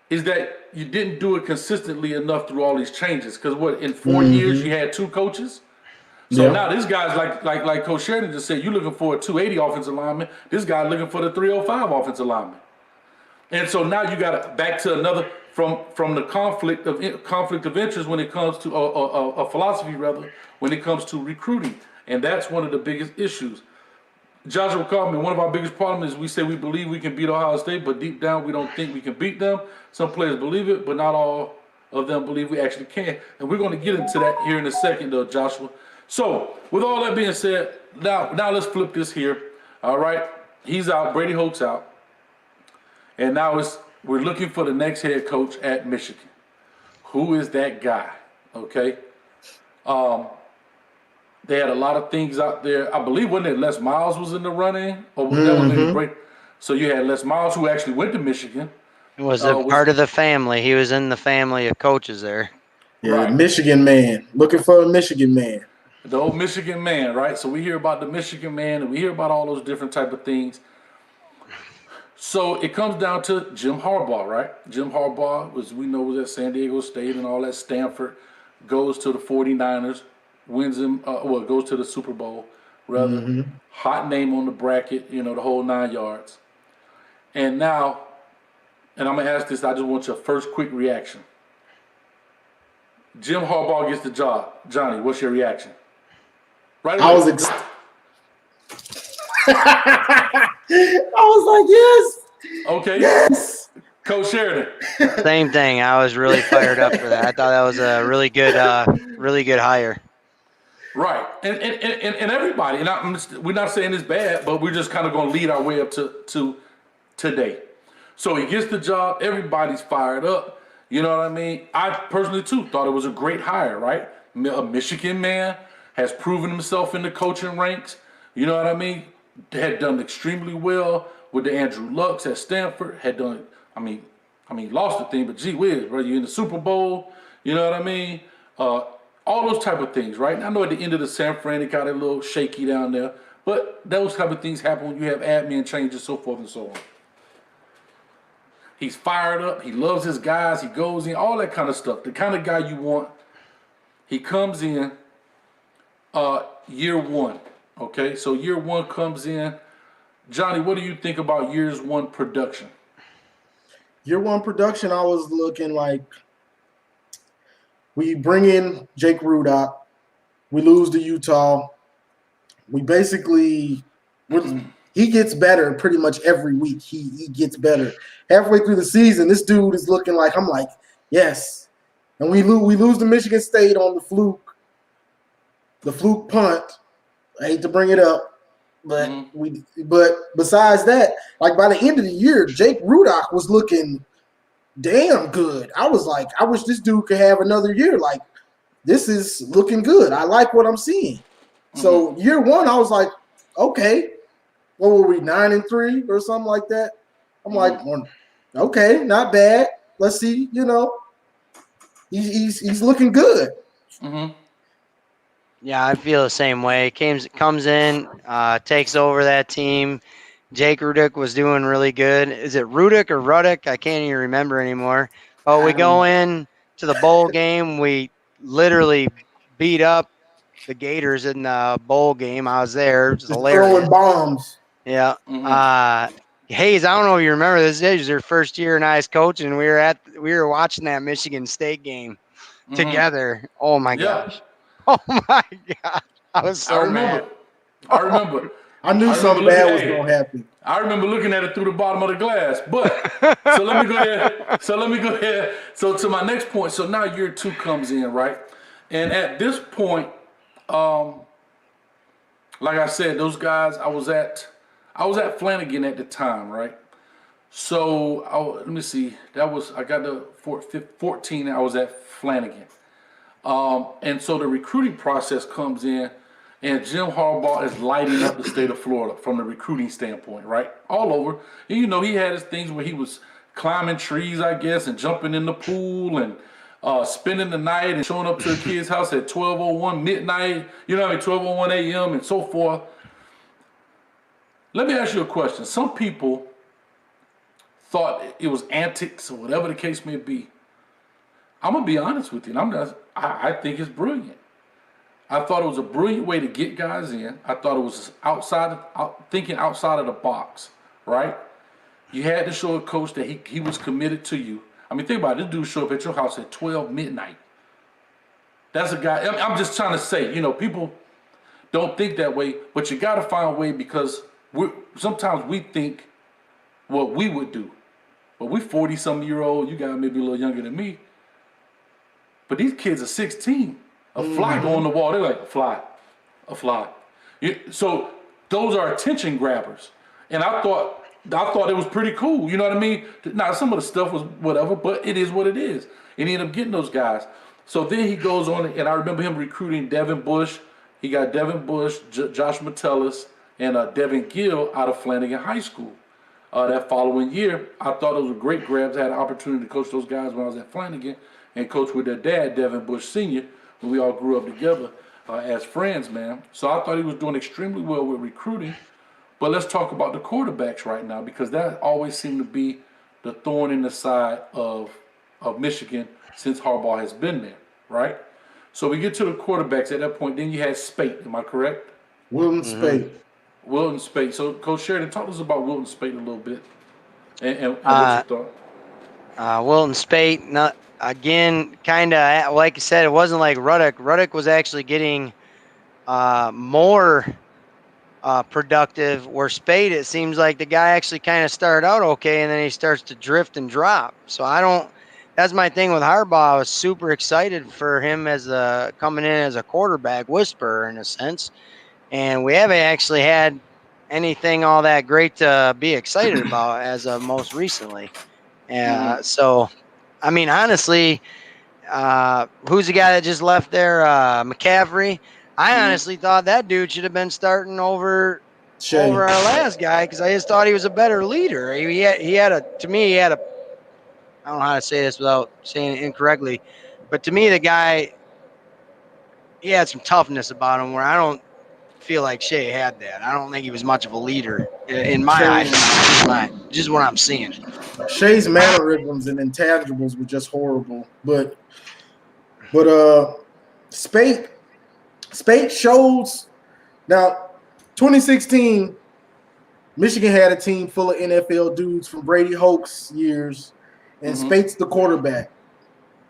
is that you didn't do it consistently enough through all these changes. Because in 4 years you had 2 coaches. So now this guy's like Coach Sheridan just said, you're looking for a 280 offensive lineman. This guy's looking for the 305 offensive lineman. And so now you got to back to another from the conflict of interest when it comes to a philosophy rather when it comes to recruiting, and that's one of the biggest issues. Joshua Kaufman, one of our biggest problems is we say we believe we can beat Ohio State, but deep down we don't think we can beat them. Some players believe it, but not all of them believe we actually can. And we're going to get into that here in a second, though, Joshua. So with all that being said, now let's flip this here. All right, he's out. Brady Hoke's out, and now we're looking for the next head coach at Michigan. Who is that guy? Okay. They had a lot of things out there. I believe when Les Miles was in the running, or that was maybe Brady. So you had Les Miles, who actually went to Michigan. Was part of the family. He was in the family of coaches there. Yeah, right. Michigan man. Looking for a Michigan man. The old Michigan man, right? So we hear about the Michigan man, and we hear about all those different type of things. So it comes down to Jim Harbaugh, right? Jim Harbaugh, was at San Diego State and all that. Stanford, goes to the 49ers, wins him, goes to the Super Bowl, rather. Hot name on the bracket, the whole 9 yards. And now, and I'm going to ask this, I just want your first quick reaction. Jim Harbaugh gets the job. Johnny, what's your reaction? Right away. I was like, yes. Okay. Yes. Coach Sheridan. Same thing. I was really fired up for that. I thought that was a really good hire. Right. And everybody, and we're not saying it's bad, but we're just kind of going to lead our way up to today. So he gets the job. Everybody's fired up. You know what I mean? I personally, too, thought it was a great hire, right? A Michigan man has proven himself in the coaching ranks. You know what I mean? Had done extremely well with the Andrew Lucks at Stanford. Had done, lost the thing, but gee whiz, bro, you're in the Super Bowl. You know what I mean? All those type of things, right? And I know at the end of the San Fran, it got a little shaky down there, but those type of things happen when you have admin changes, so forth and so on. He's fired up. He loves his guys. He goes in, all that kind of stuff. The kind of guy you want. He comes in year one. Okay, so year one comes in. Johnny, what do you think about year's one production? Year one production, I was looking like we bring in Jake Rudock. We lose to Utah. We basically he gets better pretty much every week. He gets better. Halfway through the season, this dude is looking like I'm like, yes. And we lose to Michigan State on the fluke punt. I hate to bring it up, but but besides that, like by the end of the year, Jake Rudock was looking damn good. I was like, I wish this dude could have another year. Like, this is looking good. I like what I'm seeing. So year one, I was like, okay, what were we, 9-3 or something like that? I'm like, well, okay, not bad. Let's see, he's looking good. Yeah, I feel the same way. Comes in, takes over that team. Jake Rudick was doing really good. Is it Rudick or Ruddick? I can't even remember anymore. Oh, we go in to the bowl game. We literally beat up the Gators in the bowl game. I was there. It was Just hilarious. throwing bombs. Yeah. Hayes, I don't know if you remember this. It was your first year in ice coaching. We were watching that Michigan State game together. Oh my gosh. Oh my god. I was so mad. I remember. I knew something bad was gonna happen. I remember looking at it through the bottom of the glass. But so let me go ahead. So to my next point. So now year two comes in, right? And at this point, like I said, those guys, I was at Flanagan at the time, right? So let me see. I got the 14. I was at Flanagan, and so the recruiting process comes in, and Jim Harbaugh is lighting up the state of Florida from the recruiting standpoint, right? All over. And, he had his things where he was climbing trees, I guess, and jumping in the pool and spending the night and showing up to a kid's house at 12:01 midnight, 12:01 a.m. and so forth. Let me ask you a question. Some people thought it was antics or whatever the case may be. I'm gonna be honest with you, and I think it's brilliant. I thought it was a brilliant way to get guys in. I thought it was thinking outside of the box, right? You had to show a coach that he was committed to you. I mean, think about it. This dude showed up at your house at 12 midnight. That's a guy. I'm just trying to say, people don't think that way, but you got to find a way because sometimes we think what we would do. But we 40-some-year-old. You guys may be a little younger than me. But these kids are 16. A fly go on the wall. They're like, a fly. So those are attention grabbers. And I thought it was pretty cool. You know what I mean? Now, some of the stuff was whatever, but it is what it is. And he ended up getting those guys. So then he goes on, and I remember him recruiting Devin Bush. He got Devin Bush, Josh Metellus, and Devin Gill out of Flanagan High School. That following year, I thought those were great grabs. I had an opportunity to coach those guys when I was at Flanagan and coach with their dad, Devin Bush Sr., when we all grew up together as friends, man. So I thought he was doing extremely well with recruiting. But let's talk about the quarterbacks right now, because that always seemed to be the thorn in the side of Michigan since Harbaugh has been there, right? So we get to the quarterbacks at that point. Then you had Spate, am I correct? Wilton Spate. Wilton Spate. So Coach Sheridan, talk to us about Wilton Spate a little bit and what you thought. Wilton Spate, kind of like I said, it wasn't like Ruddick. Ruddick was actually getting more productive, where Spade, it seems like the guy actually kind of started out okay, and then he starts to drift and drop. So that's my thing with Harbaugh. I was super excited for him coming in as a quarterback whisperer in a sense. And we haven't actually had anything all that great to be excited about as of most recently. So, I mean, honestly, who's the guy that just left there? McCaffrey. I honestly thought that dude should have been starting over our last guy, because I just thought he was a better leader. He had a I don't know how to say this without saying it incorrectly, but to me, the guy, he had some toughness about him where I don't feel like Shea had that. I don't think he was much of a leader. in my eyes, just what I'm seeing. Shay's mannerisms and intangibles were just horrible. But Spate shows now 2016, Michigan had a team full of NFL dudes from Brady Hoke's years, and Spate's the quarterback.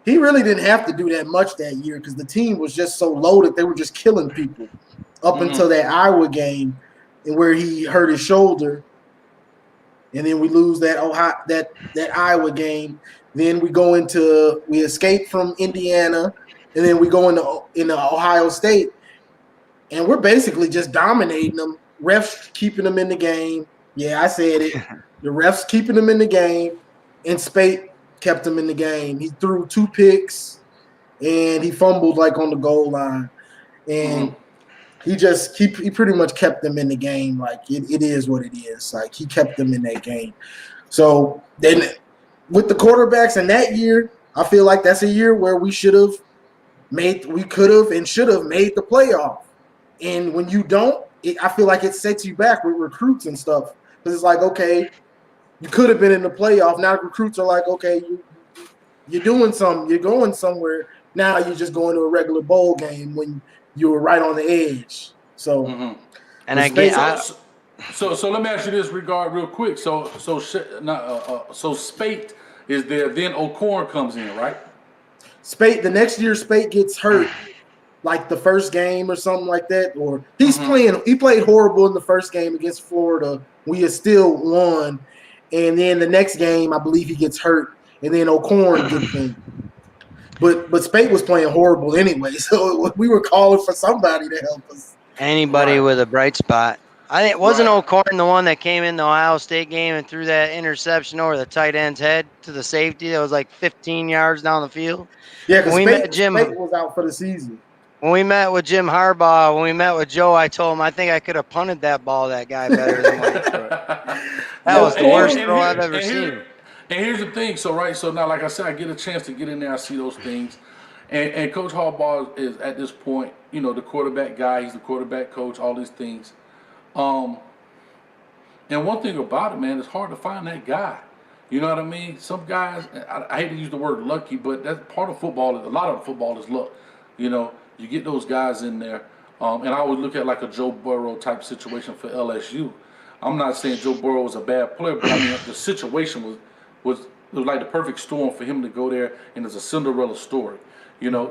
He really didn't have to do that much that year because the team was just so loaded. They were just killing people up until that Iowa game and where he hurt his shoulder. And then we lose that Iowa game. Then we escape from Indiana, and then we go into Ohio State, and we're basically just dominating them. Refs keeping them in the game. Yeah, I said it. The refs keeping them in the game, and Spate kept him in the game. He threw 2 picks, and he fumbled like on the goal line, and he pretty much kept them in the game. Like it is what it is. Like he kept them in that game. So then with the quarterbacks in that year, I feel like that's a year where we could have and should have made the playoff. And when you don't, I feel like it sets you back with recruits and stuff because it's like, okay, you could have been in the playoff. Now recruits are like, okay, you're doing something. You're going somewhere. Now you're just going to a regular bowl game when you were right on the edge. So, and again, so let me ask you this regard real quick. So Spate is there. Then O'Corn comes in, right? Spate. The next year, Spate gets hurt, like the first game or something like that. Or he's playing. He played horrible in the first game against Florida. We had still won. And then the next game, I believe he gets hurt, and then O'Corn gets in. But Spate was playing horrible anyway, so we were calling for somebody to help us. Anybody with a bright spot. I think wasn't O'Corn the one that came in the Ohio State game and threw that interception over the tight end's head to the safety that was like 15 yards down the field? Yeah, because Spate was out for the season. When we met with Jim Harbaugh, when we met with Joe, I told him I think I could have punted that ball that guy better than what he threw it. That was the worst throw I've ever seen. And here's the thing. So now, like I said, I get a chance to get in there. I see those things. And Coach Harbaugh is, at this point, the quarterback guy. He's the quarterback coach, all these things. And one thing about it, man, it's hard to find that guy. You know what I mean? Some guys, I hate to use the word lucky, but that's part of football. A lot of football is luck. You get those guys in there. And I always look at like a Joe Burrow type situation for LSU. I'm not saying Joe Burrow was a bad player, but I mean the situation was like the perfect storm for him to go there, and it's a Cinderella story.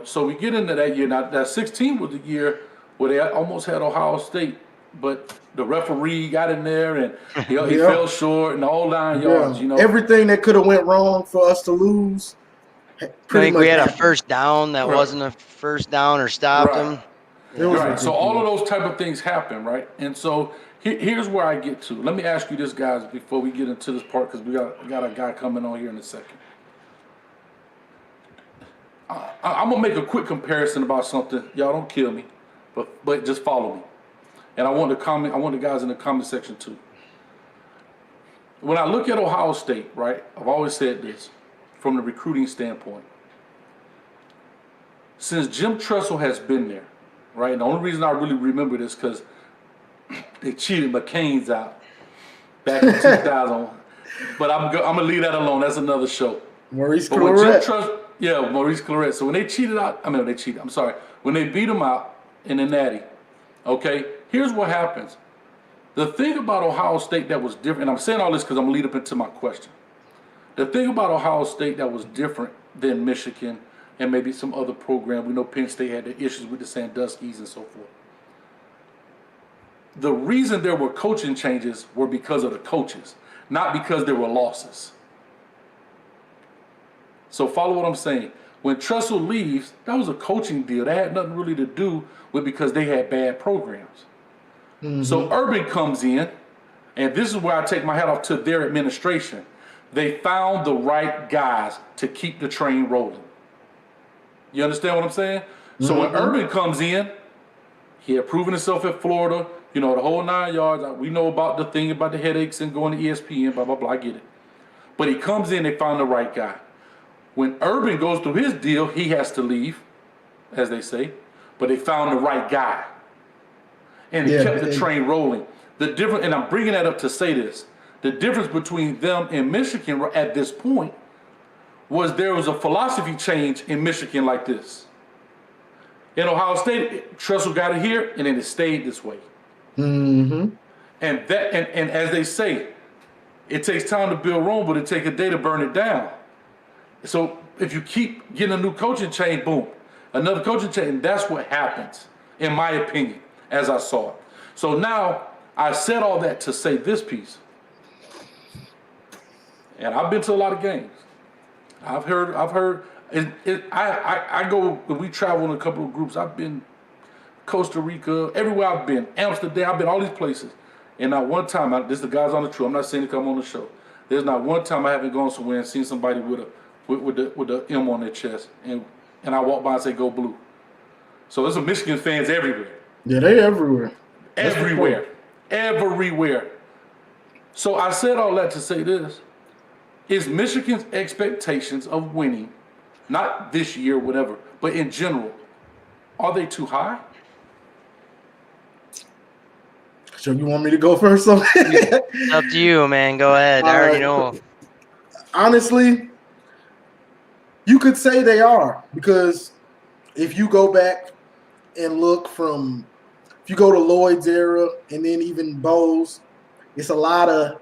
So we get into that year. Now that 16 was the year where they almost had Ohio State, but the referee got in there and he fell short and the whole 9 yards. Everything that could have went wrong for us to lose. I think we had a first down that wasn't a first down or stopped them. Right. So all of those type of things happen, right? And so here's where I get to. Let me ask you this, guys, before we get into this part, because we got a guy coming on here in a second. I'm gonna make a quick comparison about something. Y'all don't kill me, but just follow me. And I want the guys in the comment section too. When I look at Ohio State, right, I've always said this from the recruiting standpoint. Since Jim Tressel has been there, right, and the only reason I really remember this because they cheated McCain's out back in 2000. But I'm gonna leave that alone. That's another show. Maurice Claret. Maurice Claret. So when they cheated out, when they beat him out in the Natty, okay, here's what happens. The thing about Ohio State that was different, and I'm saying all this because I'm gonna lead up into my question. The thing about Ohio State that was different than Michigan and maybe some other program, we know Penn State had the issues with the Sandusky's and so forth. The reason there were coaching changes were because of the coaches, not because there were losses. So follow what I'm saying. When Tressel leaves, that was a coaching deal. That had nothing really to do with because they had bad programs. So Urban comes in, and this is where I take my hat off to their administration. They found the right guys to keep the train rolling. You understand what I'm saying? So when Urban comes in, he had proven himself at Florida, the whole 9 yards. We know about the thing about the headaches and going to ESPN, blah, blah, blah, I get it. But he comes in, they found the right guy. When Urban goes through his deal, he has to leave, as they say, but they found the right guy. And he kept the train rolling. the difference, and I'm bringing that up to say this, the difference between them and Michigan at this point was there was a philosophy change in Michigan like this. In Ohio State, Tressel got it here, and then it stayed this way. Mm-hmm. And as they say, it takes time to build Rome, but it takes a day to burn it down. So if you keep getting a new coaching change, boom, another coaching change, and that's what happens, in my opinion, as I saw it. So now I said all that to say this piece. And I've been to a lot of games. I've heard. I go, when we travel in a couple of groups, I've been Costa Rica, everywhere I've been, Amsterdam, I've been all these places. And not one time, this is the guys on the truth, I'm not saying to come on the show. There's not one time I haven't gone somewhere and seen somebody with the M on their chest. And I walk by and say, go blue. So there's some Michigan fans everywhere. Yeah, they everywhere. Everywhere. So I said all that to say this. Is Michigan's expectations of winning, not this year, whatever, but in general, are they too high? So you want me to go first? So It's up to you, man. Go ahead. I already know. Honestly, you could say they are, because if you go back and look if you go to Lloyd's era and then even Bo's, it's a lot of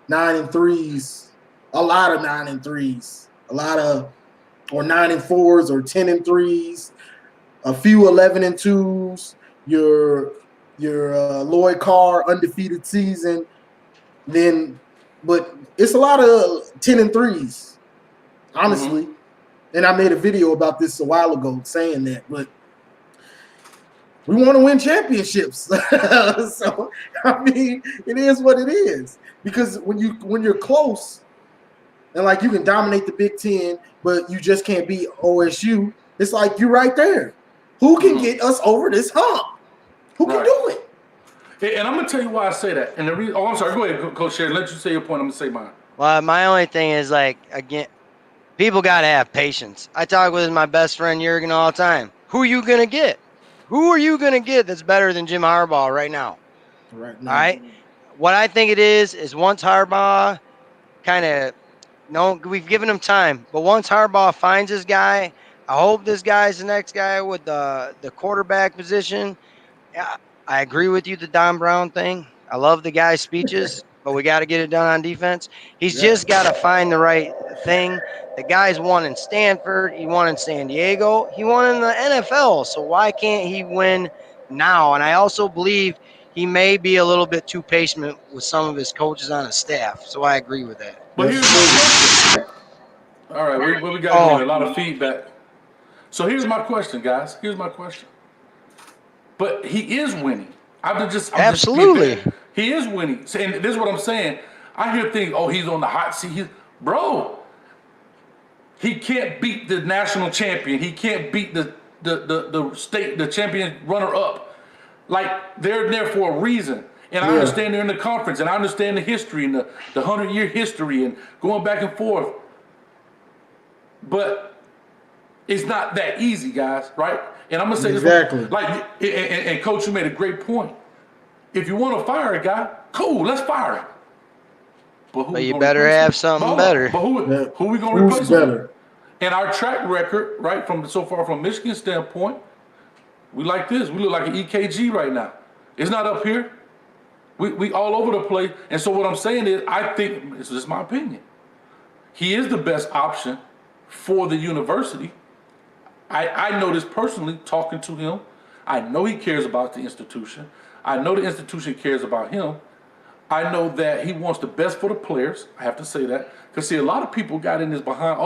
9-3s, a lot of 9-3s, a lot of or 9-4s or 10-3s, a few 11-2s. Your Lloyd Carr undefeated season, but it's a lot of 10-3s, honestly. Mm-hmm. And I made a video about this a while ago saying that, but we want to win championships. So I mean, it is what it is. Because when you're close and like you can dominate the Big Ten, but you just can't beat OSU, it's like you're right there. Who can get us over this hump? Who can do it? And I'm gonna tell you why I say that. And the reason, I'm sorry. Go ahead, Coach Sherry. Let you say your point. I'm gonna say mine. Well, my only thing is, like, again, people gotta have patience. I talk with my best friend Jurgen all the time. Who are you gonna get? Who are you gonna get that's better than Jim Harbaugh right now? Right now. All right. What I think it is once Harbaugh we've given him time, but once Harbaugh finds this guy, I hope this guy's the next guy with the quarterback position. Yeah, I agree with you, the Don Brown thing. I love the guy's speeches, but we got to get it done on defense. He's just got to find the right thing. The guy's won in Stanford. He won in San Diego. He won in the NFL. So why can't he win now? And I also believe he may be a little bit too patient with some of his coaches on his staff. So I agree with that. But here's my question. All right, what we got here? A lot of feedback. So here's my question, guys. Here's my question. But he is winning. Absolutely. He is winning. And this is what I'm saying. I hear things, he's on the hot seat. Bro, he can't beat the national champion. He can't beat the champion runner-up. Like, they're there for a reason. And I understand they're in the conference, and I understand the history and the 100-year history and going back and forth. But it's not that easy, guys, right? And I'm going to say exactly. This, and Coach, you made a great point. If you want to fire a guy, cool, let's fire him. But you better have something better. But who we going to replace him? And our track record, right, so far from Michigan's standpoint, we like this. We look like an EKG right now. It's not up here. We all over the place. And so what I'm saying is, I think, this is my opinion, he is the best option for the university. I know this personally, talking to him. I know he cares about the institution. I know the institution cares about him. I know that he wants the best for the players. I have to say that. Because, see, a lot of people got in this behind.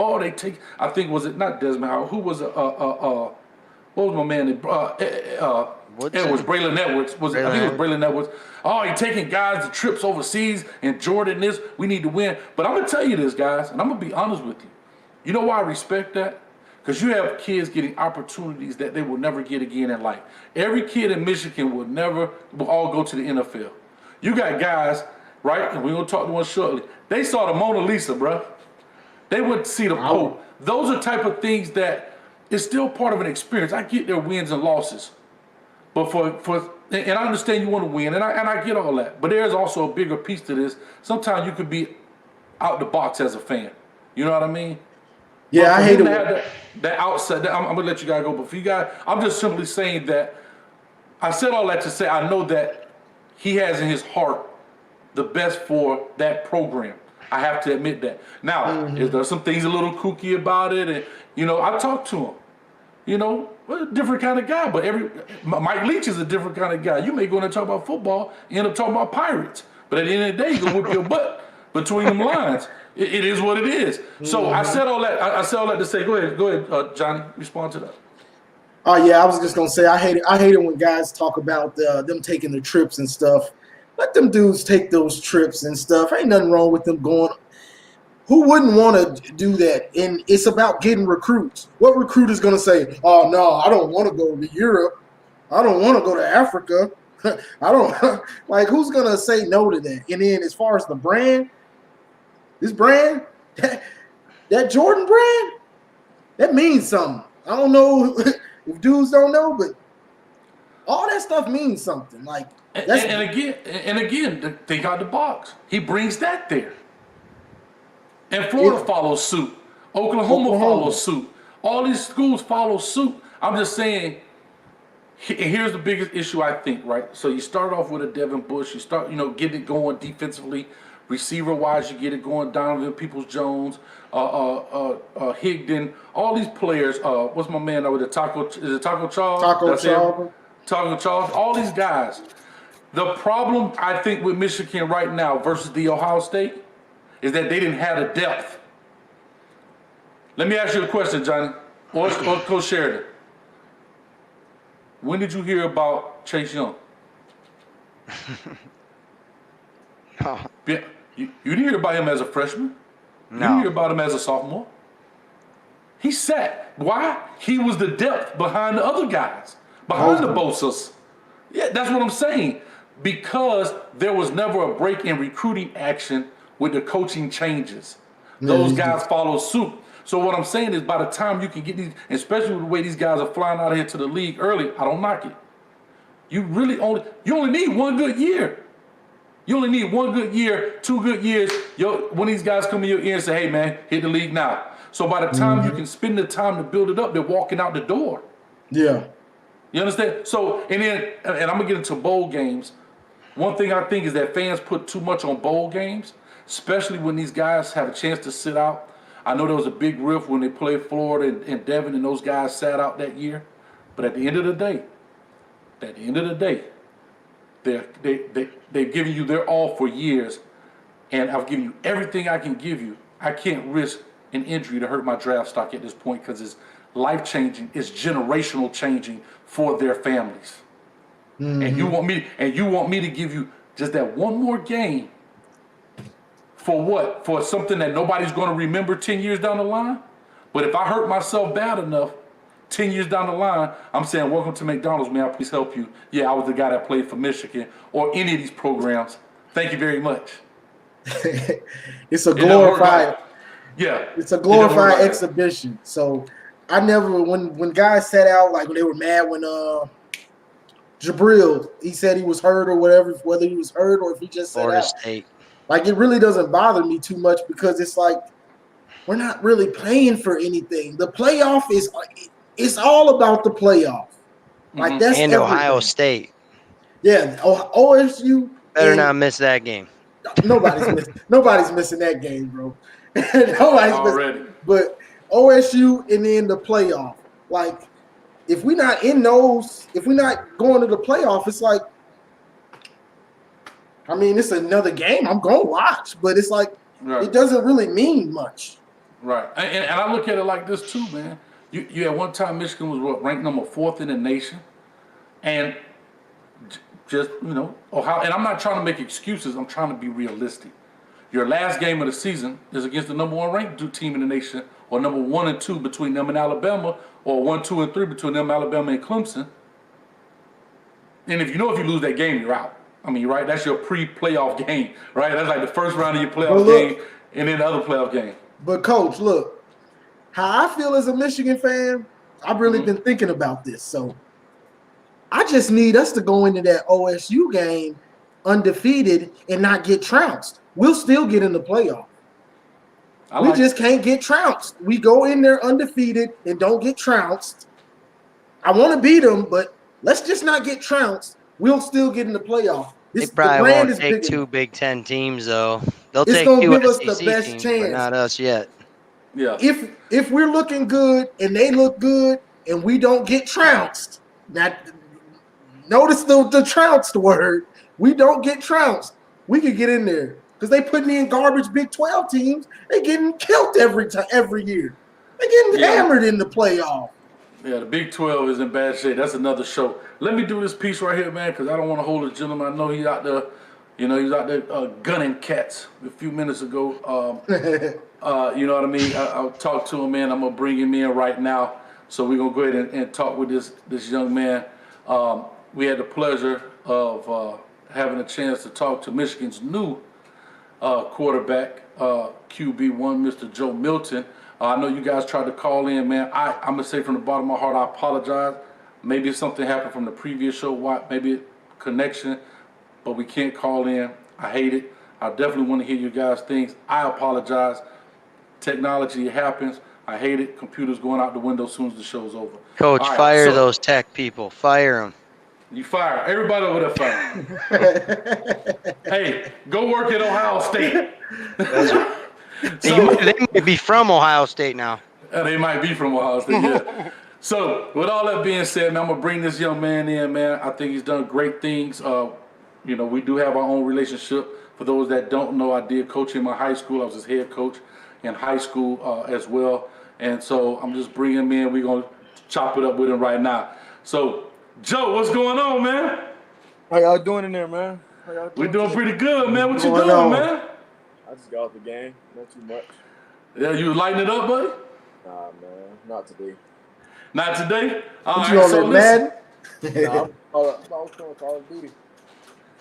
I think, was it not Desmond Howard? Who was what was my man? It was Braylon Edwards. I think it was Braylon Edwards. He taking guys to trips overseas and Jordan this. We need to win. But I'm going to tell you this, guys, and I'm going to be honest with you. You know why I respect that? Because you have kids getting opportunities that they will never get again in life. Every kid in Michigan will all go to the NFL. You got guys, right, and we're going to talk to one shortly. They saw the Mona Lisa, bro. They went to see the Pope. Those are type of things that is still part of an experience. I get their wins and losses. But for and I understand you want to win, and I get all that. But there's also a bigger piece to this. Sometimes you could be out the box as a fan. You know what I mean? Yeah, I hate it. That outside. I'm gonna let you guys go, but for you guys, I'm just simply saying that. I said all that to say I know that he has in his heart the best for that program. I have to admit that. Now, is there some things a little kooky about it? And, I talked to him. A different kind of guy. But Mike Leach is a different kind of guy. You may go in and talk about football, end up talking about Pirates. But at the end of the day, you're going to whip your butt between them lines. It is what it is. So I said all that. I said all that to say, go ahead, Johnny, respond to that. Oh yeah, I was just gonna say I hate it when guys talk about them taking the trips and stuff. Let them dudes take those trips and stuff. Ain't nothing wrong with them going. Who wouldn't want to do that? And it's about getting recruits. What recruit is gonna say, "Oh no, I don't want to go to Europe. I don't want to go to Africa. I don't like." Who's gonna say no to that? And then as far as the brand, this brand, that Jordan brand, that means something. I don't know. If dudes don't know, but all that stuff means something. Like that's and again, think out the box. He brings that there, and Florida follows suit. Oklahoma follows suit. All these schools follow suit. I'm just saying. And here's the biggest issue I think. Right. So you start off with a Devin Bush. You start, getting it going defensively, receiver wise. You get it going. Donovan Peoples-Jones. Higdon, all these players. What's my man over there? Is it Taco Charles? Taco Charles. All these guys. The problem I think with Michigan right now versus the Ohio State is that they didn't have the depth. Let me ask you a question, Johnny, or Coach Sheridan. When did you hear about Chase Young? No. Yeah, you didn't hear about him as a freshman. No. You didn't hear about him as a sophomore. He sat. Why? He was the depth behind the other guys, behind the Bosas. Yeah, that's what I'm saying. Because there was never a break in recruiting action with the coaching changes. Those guys follow suit. So what I'm saying is by the time you can get these, especially with the way these guys are flying out here to the league early, I don't knock it. You only need one good year. You only need 1 good year, 2 good years. When these guys come in your ear and say, hey, man, hit the league now. So by the time you can spend the time to build it up, they're walking out the door. Yeah. You understand? So, and I'm going to get into bowl games. One thing I think is that fans put too much on bowl games, especially when these guys have a chance to sit out. I know there was a big rift when they played Florida and Devin and those guys sat out that year. But at the end of the day, they've given you their all for years, and I've given you everything I can give you. I can't risk an injury to hurt my draft stock at this point because it's life-changing, it's generational changing for their families. And you want me to give you just that one more game for what? For something that nobody's going to remember 10 years down the line? But if I hurt myself bad enough, 10 years down the line, I'm saying, welcome to McDonald's, may I please help you? Yeah, I was the guy that played for Michigan or any of these programs. Thank you very much. It's a glorified exhibition. So I never, when guys sat out, like when they were mad when Jabril, he said he was hurt or whatever, whether he was hurt or if he just sat Florida out. State. Like it really doesn't bother me too much because it's like we're not really playing for anything. The playoff is it's all about the playoff. Like that's and everything. Ohio State. Yeah, OSU Better not miss that game. Nobody's missing that game, bro. Nobody's already. Missing. But OSU and then the playoff. Like if we're not in those, if we're not going to the playoff, it's like, I mean, it's another game I'm going to watch, but it's like, It doesn't really mean much. Right. And I look at it like this too, man. You at one time, Michigan was ranked number 4th in the nation. And just, Ohio, and I'm not trying to make excuses. I'm trying to be realistic. Your last game of the season is against the number 1 ranked team in the nation, or number 1 and 2 between them and Alabama, or 1, 2, and 3 between them, Alabama, and Clemson. And if you lose that game, you're out. I mean, right? That's your pre-playoff game, right? That's like the first round of your playoff game, and then the other playoff game. But Coach, look, how I feel as a Michigan fan, I've really been thinking about this. So I just need us to go into that OSU game undefeated and not get trounced. We'll still get in the playoff. We just can't get trounced. We go in there undefeated and don't get trounced. I want to beat them, but let's just not get trounced. We'll still get in the playoff. They The probably brand won't is take big two enough. Big Ten teams, though. They'll It's take gonna two give us the SEC best teams, but chance. not us yet. Yeah. If we're looking good and they look good and we don't get trounced, that notice the trounced word. We don't get trounced. We could get in there because they putting in garbage Big 12 teams. They getting killed every year. They getting hammered in the playoff. Yeah, the Big 12 is in bad shape. That's another show. Let me do this piece right here, man, because I don't want to hold the gentleman. I know he's out there, he's out there gunning cats a few minutes ago. You know what I mean? I'll talk to him, man. I'm going to bring him in right now. So we're going to go ahead and talk with this young man. We had the pleasure of having a chance to talk to Michigan's new quarterback, QB1, Mr. Joe Milton. I know you guys tried to call in, man. I'm going to say from the bottom of my heart, I apologize. Maybe something happened from the previous show, maybe connection, but we can't call in. I hate it. I definitely want to hear you guys' things. I apologize. Technology happens. I hate it. Computers going out the window as soon as the show's over. Coach, All right, fire those tech people. Fire them. You fire. Everybody over there fire. Hey, go work at Ohio State. They might be from Ohio State now. They might be from Ohio State, yeah. So, with all that being said, man, I'm going to bring this young man in, man. I think he's done great things. We do have our own relationship. For those that don't know, I did coach him in high school. I was his head coach in high school as well. And so I'm just bringing him in. We're going to chop it up with him right now. So, Joe, what's going on, man? How y'all doing in there, man? We're doing pretty good, man. What you doing, man? I just got off the game. Not too much. Yeah, you lighting it up, buddy? Nah, man. Not today. Not today? All What right, you on so that listen. Nah, I was playing Call of Duty.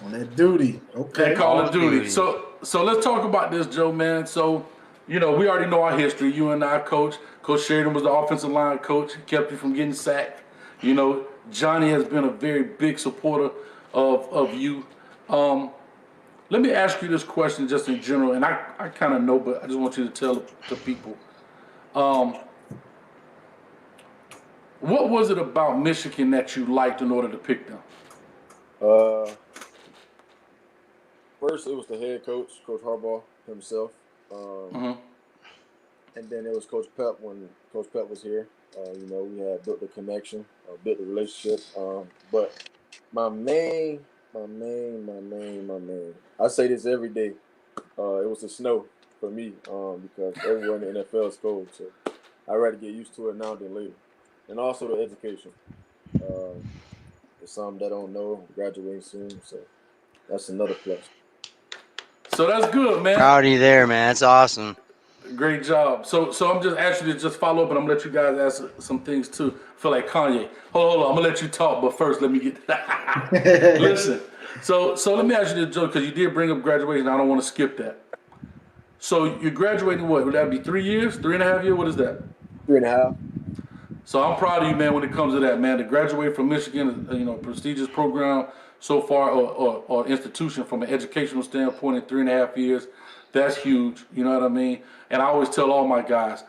On that duty. Okay. Call of Duty. So let's talk about this, Joe, man. So, we already know our history. You and I, Coach Sheridan was the offensive line coach. He kept you from getting sacked. Johnny has been a very big supporter of you. Let me ask you this question just in general, and I kind of know, but I just want you to tell the people. What was it about Michigan that you liked in order to pick them? First, it was the head coach, Coach Harbaugh himself. And then it was Coach Pep when Coach Pep was here. We had built the connection, built the relationship. But my main, I say this every day. It was the snow for me because everywhere in the NFL is cold. So I'd rather get used to it now than later. And also the education. For some that don't know, graduating soon. So that's another plus. So that's good, man. Proud of you there, man. That's awesome. Great job. So I'm just asking you to just follow up, and I'm going to let you guys ask some things too. I feel like Kanye. Hold on. I'm going to let you talk, but first let me get Listen. So let me ask you this, Joe, because you did bring up graduation. I don't want to skip that. So you're graduating what? Would that be 3 years? 3.5 years? What is that? 3.5. So I'm proud of you, man, when it comes to that, man. To graduate from Michigan, prestigious program so far, or institution from an educational standpoint in 3.5 years, that's huge. You know what I mean? And I always tell all my guys,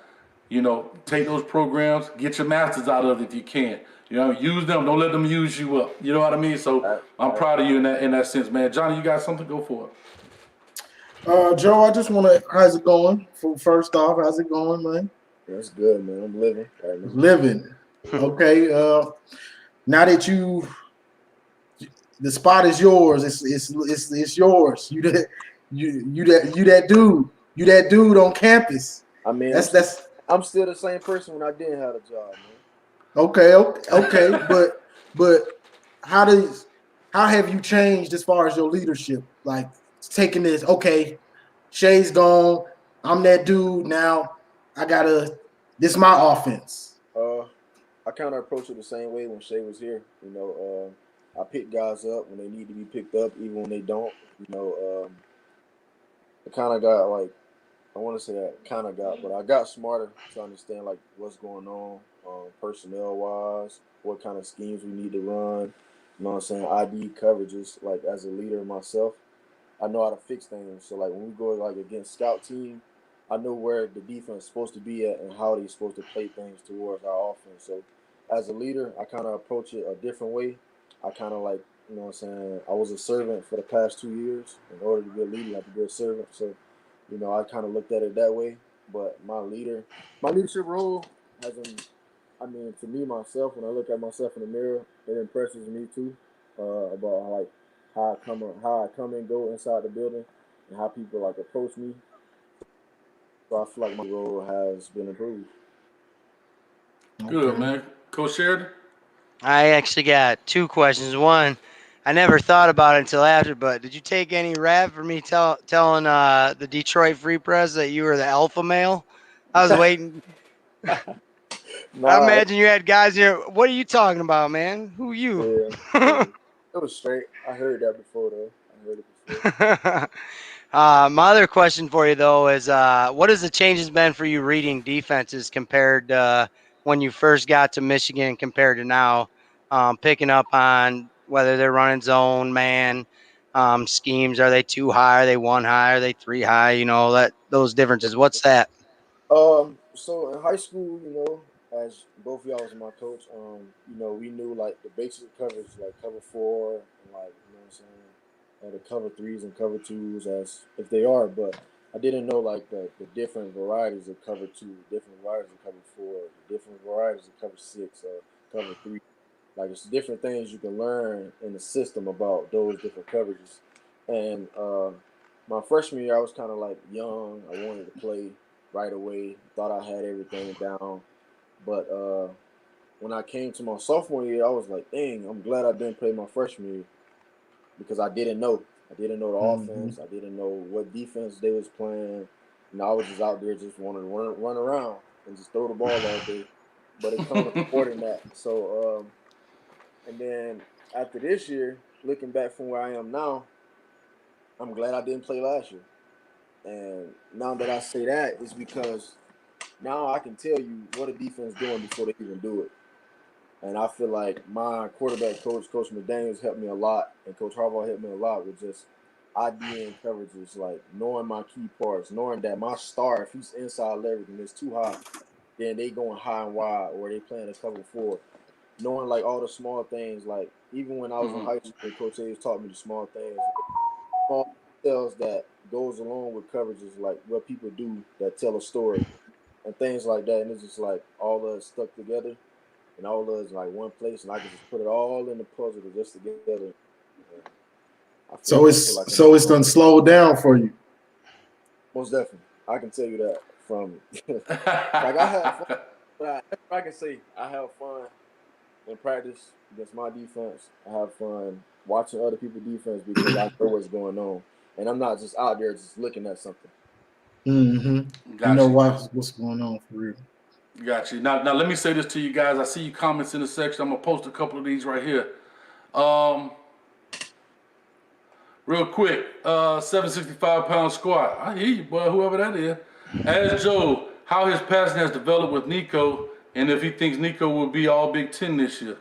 take those programs, get your masters out of it if you can. Use them. Don't let them use you up. You know what I mean? So I'm proud of you in that sense, man. Johnny, you got something? Go for it. Joe, I just want to. How's it going? First off, how's it going, man? That's good, man. I'm living. Living. Okay. Now that the spot is yours. It's yours. You that dude. You that dude on campus. I mean, I'm still the same person when I didn't have a job, man. Okay. but how have you changed as far as your leadership? Like taking this, okay, Shay's gone. I'm that dude now. This is my offense. I kind of approach it the same way when Shay was here. I pick guys up when they need to be picked up, even when they don't. I kind of got but I got smarter to understand like what's going on personnel wise, what kind of schemes we need to run, you know what I'm saying, ID coverages. Like as a leader myself, I know how to fix things. So like when we go like against scout team, I know where the defense is supposed to be at and how they're supposed to play things towards our offense. So as a leader, I kind of approach it a different way. I kind of like, you know what I'm saying, I was a servant for the past 2 years. In order to be a leader, you have to be a servant. So, you know, I kind of looked at it that way. But my leadership role hasn't, I mean, to me, myself, when I look at myself in the mirror, it impresses me too, about how I come and go inside the building and how people like approach me. So I feel like my role has been improved. Good, Okay. man. Coach Sheridan? I actually got two questions. One, I never thought about it until after, but did you take any rap for me telling the Detroit Free Press that you were the alpha male? I was waiting. I Nah, imagine you had guys here. What are you talking about, man? Who you? yeah, yeah. It was straight. I heard that before though. I heard it before. My other question for you though is, what has the changes been for you reading defenses compared to when you first got to Michigan compared to now? Picking up on whether they're running zone, man, schemes. Are they two high? Are they one high? Are they three high? You know that those differences. What's that? So in high school, you know, as both of y'all was my coach, you know, we knew like the basic coverage, like cover four, and like you know what I'm saying, the cover threes and cover twos as if they are, but I didn't know like the different varieties of cover two, different varieties of cover four, the different varieties of cover six, cover three. Like it's different things you can learn in the system about those different coverages. And my freshman year, I was kind of like young. I wanted to play right away. Thought I had everything down. But when I came to my sophomore year, I was like, dang, I'm glad I didn't play my freshman year because I didn't know. I didn't know the Mm-hmm. offense. I didn't know what defense they was playing. And I was just out there just wanting to run around and just throw the ball all day. But it comes more than that. So and then after this year, looking back from where I am now, I'm glad I didn't play last year. And now that I say that, it's because now I can tell you what a defense doing before they even do it. And I feel like my quarterback coach, Coach McDaniels, helped me a lot, and Coach Harbaugh helped me a lot with just IDing coverages, like knowing my key parts, knowing that my star, if he's inside leverage and it's too high, then they going high and wide, or they playing a cover four. Knowing like all the small things, like even when I was in Mhm. high school, Coach Hayes taught me the small things, small details that goes along with coverages, like what people do that tell a story and things like that. And it's just like all of us stuck together and all of us like one place, and I can just put it all in the puzzle just together. And I feel like I'm on So it's done slowed down for you. most definitely. I can tell you that from like I have fun, but I can say I have fun in practice against my defense. I have fun watching other people's defense because I know what's going on, and I'm not just out there just looking at something. Mm-hmm. You know Got you. what's going on for real. Got you. Now, let me say this to you guys. I see you comments in the section. I'm gonna post a couple of these right here. Um, Real quick, 765-pound squat. I hear you, boy, whoever that is. Ask Joe how his passing has developed with Nico and if he thinks Nico will be all Big Ten this year.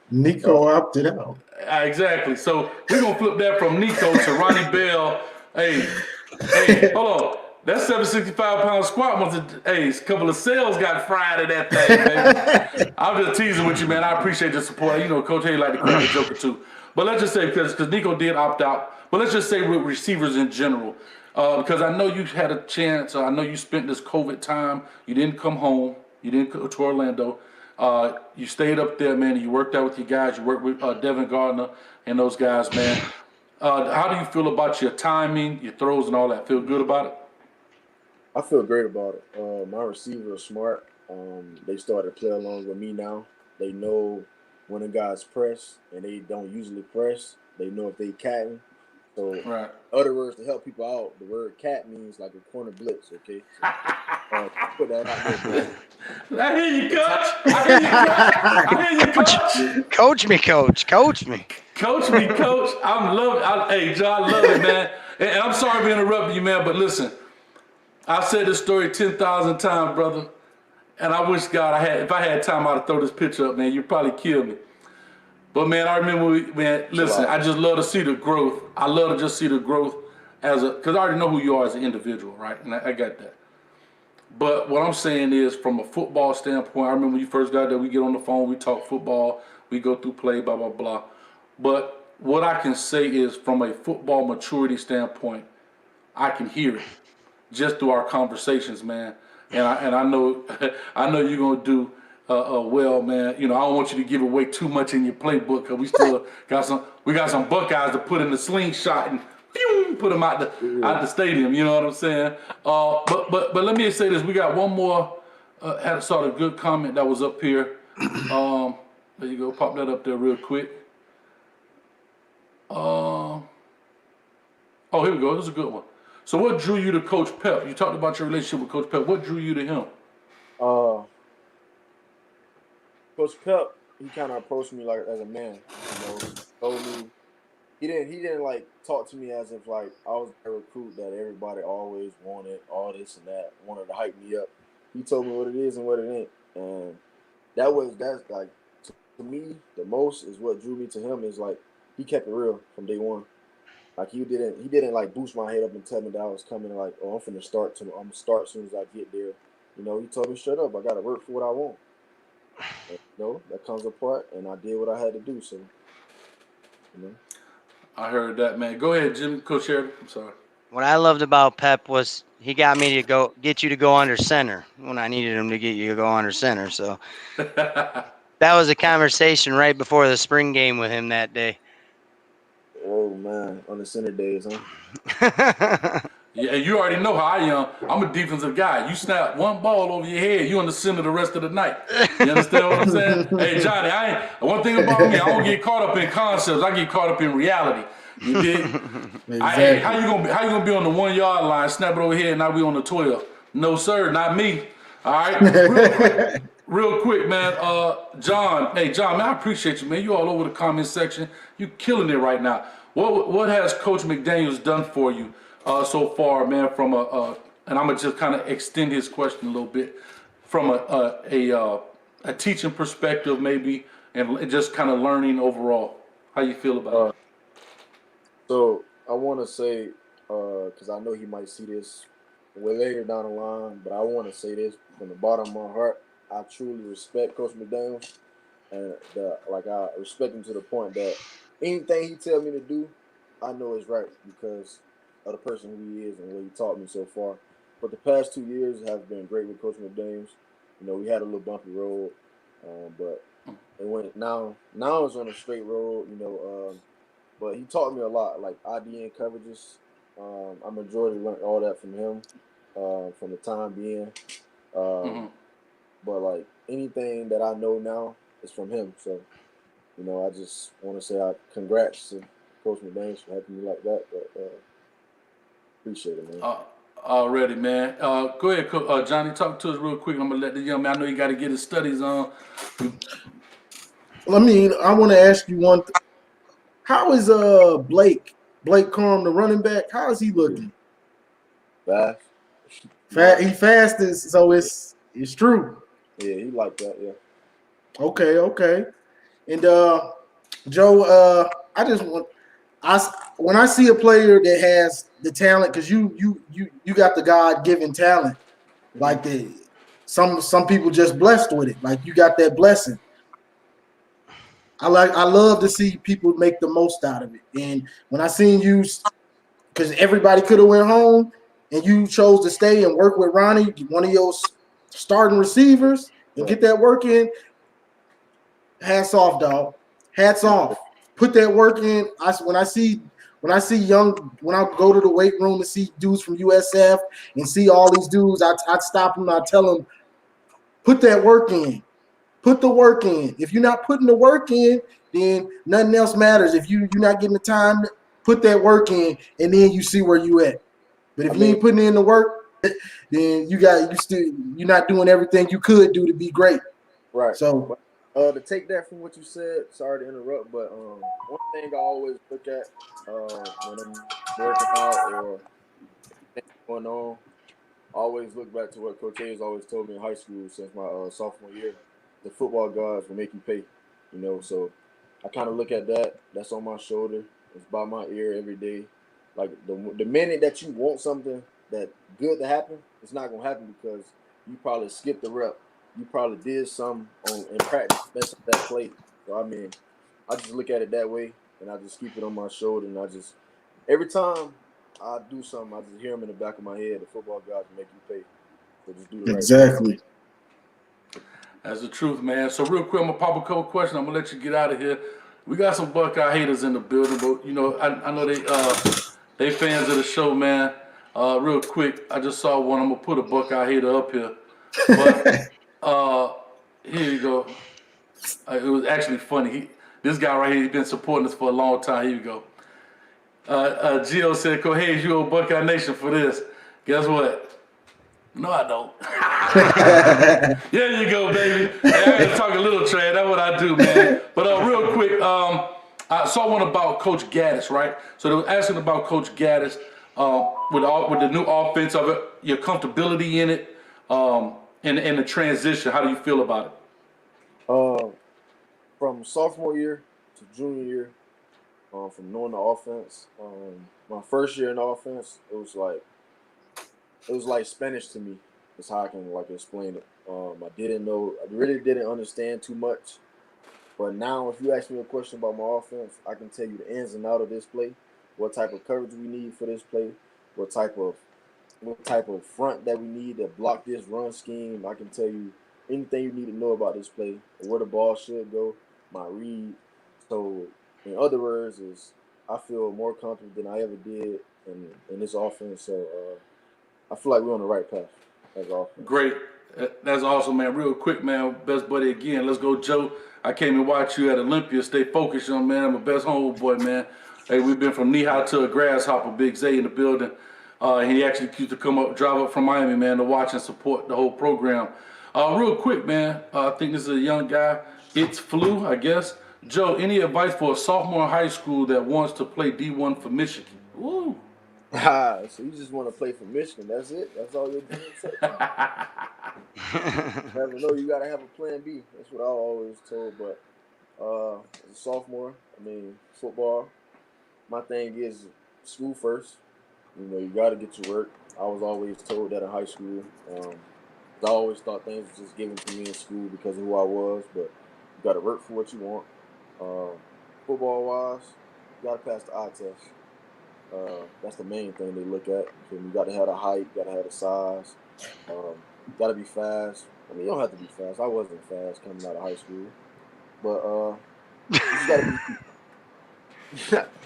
Nico opted out. Exactly. So we're going to flip that from Nico to Ronnie Bell. Hold on. That 765-pound squat was a couple of sales got fried in that thing, baby. I'm just teasing with you, man. I appreciate the support. You know, Coach Hay like to crack a joke or two. But let's just say, because Nico did opt out, but let's just say with receivers in general, because I know you had a chance, I know you spent this COVID time, you didn't come home, you didn't go to Orlando. You stayed up there, man. You worked out with your guys. You worked with Devin Gardner and those guys, man. How do you feel about your timing, your throws, and all that? Feel good about it? I feel great about it. My receivers are smart. They started to play along with me now. They know when a guy's press, and they don't usually press. They know if they catting. So, Right. other words to help people out, the word cat means like a corner blitz. Okay, so put that out there. I hear you, Coach. I hear you, Coach. I hear you, Coach. Coach me, coach. Coach me. Coach me, Coach. I'm loving. Hey, Joe, I love it, man. And I'm sorry for interrupting you, man, but listen, I've said this story 10,000 times, brother. And I wish God if I had time, I'd throw this picture up, man. You'd probably kill me. But man, I remember, listen, I just love to see the growth. I love to just see the growth because I already know who you are as an individual, right? And I got that. But what I'm saying is, from a football standpoint, I remember when you first got there, we get on the phone, we talk football, we go through play, blah, blah, blah. But what I can say is, from a football maturity standpoint, I can hear it just through our conversations, man. And I know I know you're gonna do well, man. You know, I don't want you to give away too much in your playbook because we still got some Buckeyes to put in the slingshot and pew, put them out the stadium. You know what I'm saying? But let me say this: we got one more. Saw a good comment that was up here. There you go. Pop that up there real quick. Oh, here we go. This is a good one. So what drew you to Coach Pep? You talked about your relationship with Coach Pep. What drew you to him? Coach Pep, he kind of approached me like as a man. You know, told me he didn't like talk to me as if like I was a recruit that everybody always wanted, all this and that, wanted to hype me up. He told me what it is and what it ain't, and that's like to me the most is what drew me to him is like he kept it real from day one. Like he didn't like boost my head up and tell me that I was coming like, oh, I'm gonna start as soon as I get there. You know, he told me straight up, I gotta work for what I want. And, you know, that comes apart, and I did what I had to do. So, you know. I heard that, man. Go ahead, Jim. Coach Sheridan. I'm sorry. What I loved about Pep was he got me to get you to go under center when I needed him to get you to go under center. So that was a conversation right before the spring game with him that day. Oh man, on the center days, huh? Yeah, and you already know how I am. I'm a defensive guy. You snap one ball over your head, you in the center the rest of the night. You understand what I'm saying? Hey, Johnny, one thing about me, I don't get caught up in concepts. I get caught up in reality. You dig? Exactly. How you gonna be on the 1 yard line, snap it over here, and now we on the 12? No, sir, not me. All right, real quick, man. John, man, I appreciate you, man. You all over the comment section. You killing it right now. What has Coach McDaniels done for you so far, man? From and I'm gonna just kind of extend his question a little bit from a teaching perspective, maybe, and just kind of learning overall. How you feel about it? So I want to say, because I know he might see this way later down the line, but I want to say this from the bottom of my heart. I truly respect Coach McDaniels, and I respect him to the point that anything he tell me to do, I know is right because of the person who he is and what he taught me so far. But the past 2 years have been great with Coach McDaniels. You know, we had a little bumpy road, but it went now it's on a straight road. You know, but he taught me a lot, like IDN coverages. I majority learned all that from him, from the time being. But like anything that I know now is from him. So, you know, I just want to say congrats to Coach McDaniels for helping me like that. But appreciate it, man. Already, man. Go ahead, Johnny. Talk to us real quick. I'm gonna let the young man. I know he got to get his studies on. I want to ask you one. How is Blake Corum, the running back? How is he looking? Fast. He fastest, so it's true. Yeah, he like that. Yeah. Okay. And Joe, when I see a player that has the talent, because you got the God-given talent, like some people just blessed with it. Like you got that blessing. I love to see people make the most out of it. And when I seen you, because everybody could have went home, and you chose to stay and work with Ronnie, one of your starting receivers, and get that work in. Hats off, dog. Hats off. Put that work in. When I go to the weight room to see dudes from USF and see all these dudes, I'd stop them. I'd tell them, put that work in. Put the work in. If you're not putting the work in, then nothing else matters. If you're not getting the time, put that work in, and then you see where you at. But if you ain't putting in the work, then you're not doing everything you could do to be great. Right. So to take that from what you said, sorry to interrupt, but one thing I always look at when I'm working out or things going on, I always look back to what Coach Hayes always told me in high school since my sophomore year. The football gods will make you pay, you know. So I kind of look at that. That's on my shoulder. It's by my ear every day. Like the minute that you want something that good to happen, it's not gonna happen because you probably skipped the rep. You probably did some in practice, mess up that play. So I mean, I just look at it that way, and I just keep it on my shoulder, and I just every time I do something, I just hear them in the back of my head. The football guys make you pay. So just do the right thing. Exactly. That's the truth, man. So real quick, I'm gonna pop a couple questions. I'm gonna let you get out of here. We got some Buckeye haters in the building, but you know, I know they fans of the show, man. Real quick, I just saw one. I'm gonna put a Buckeye hater up here, but here you go. It was actually funny. This guy right here, he's been supporting us for a long time. Here you go. Gio said, "Hey, you owe Buckeye Nation for this." Guess what? No, I don't. There you go, baby. Hey, I gotta talk a little trash. That's what I do, man. But real quick, I saw one about Coach Gaddis, right? So they were asking about Coach Gaddis with the new offense of it, your comfortability in it, and the transition. How do you feel about it? From sophomore year to junior year, from knowing the offense, my first year in the offense, it was like Spanish to me. That's how I can like explain it. I really didn't understand too much. But now, if you ask me a question about my offense, I can tell you the ins and outs of this play, what type of coverage we need for this play, what type of front that we need to block this run scheme. I can tell you anything you need to know about this play, where the ball should go, my read. So, in other words, I feel more confident than I ever did in this offense. So, I feel like we're on the right path as offense. Great. That's awesome, man. Real quick, man. Best buddy again. Let's go, Joe. I came and watched you at Olympia. Stay focused, young man. I'm a best homeboy, man. Hey, we've been from knee-high to a grasshopper. Big Zay in the building. He actually used to drive up from Miami, man, to watch and support the whole program. Real quick, man. I think this is a young guy. It's Flu, I guess. Joe, any advice for a sophomore in high school that wants to play D1 for Michigan? Woo. So you just want to play for Michigan? That's it? That's all you're doing? Never know. You gotta have a plan B. That's what I always told. But as a sophomore, I mean, football. My thing is school first. You know, you gotta get your work. I was always told that in high school. I always thought things were just given to me in school because of who I was. But you gotta work for what you want. Football wise, you gotta pass the eye test. That's the main thing they look at. You got to have the height, you got to have the size, you got to be fast. I mean, you don't have to be fast. I wasn't fast coming out of high school, but you just got to be.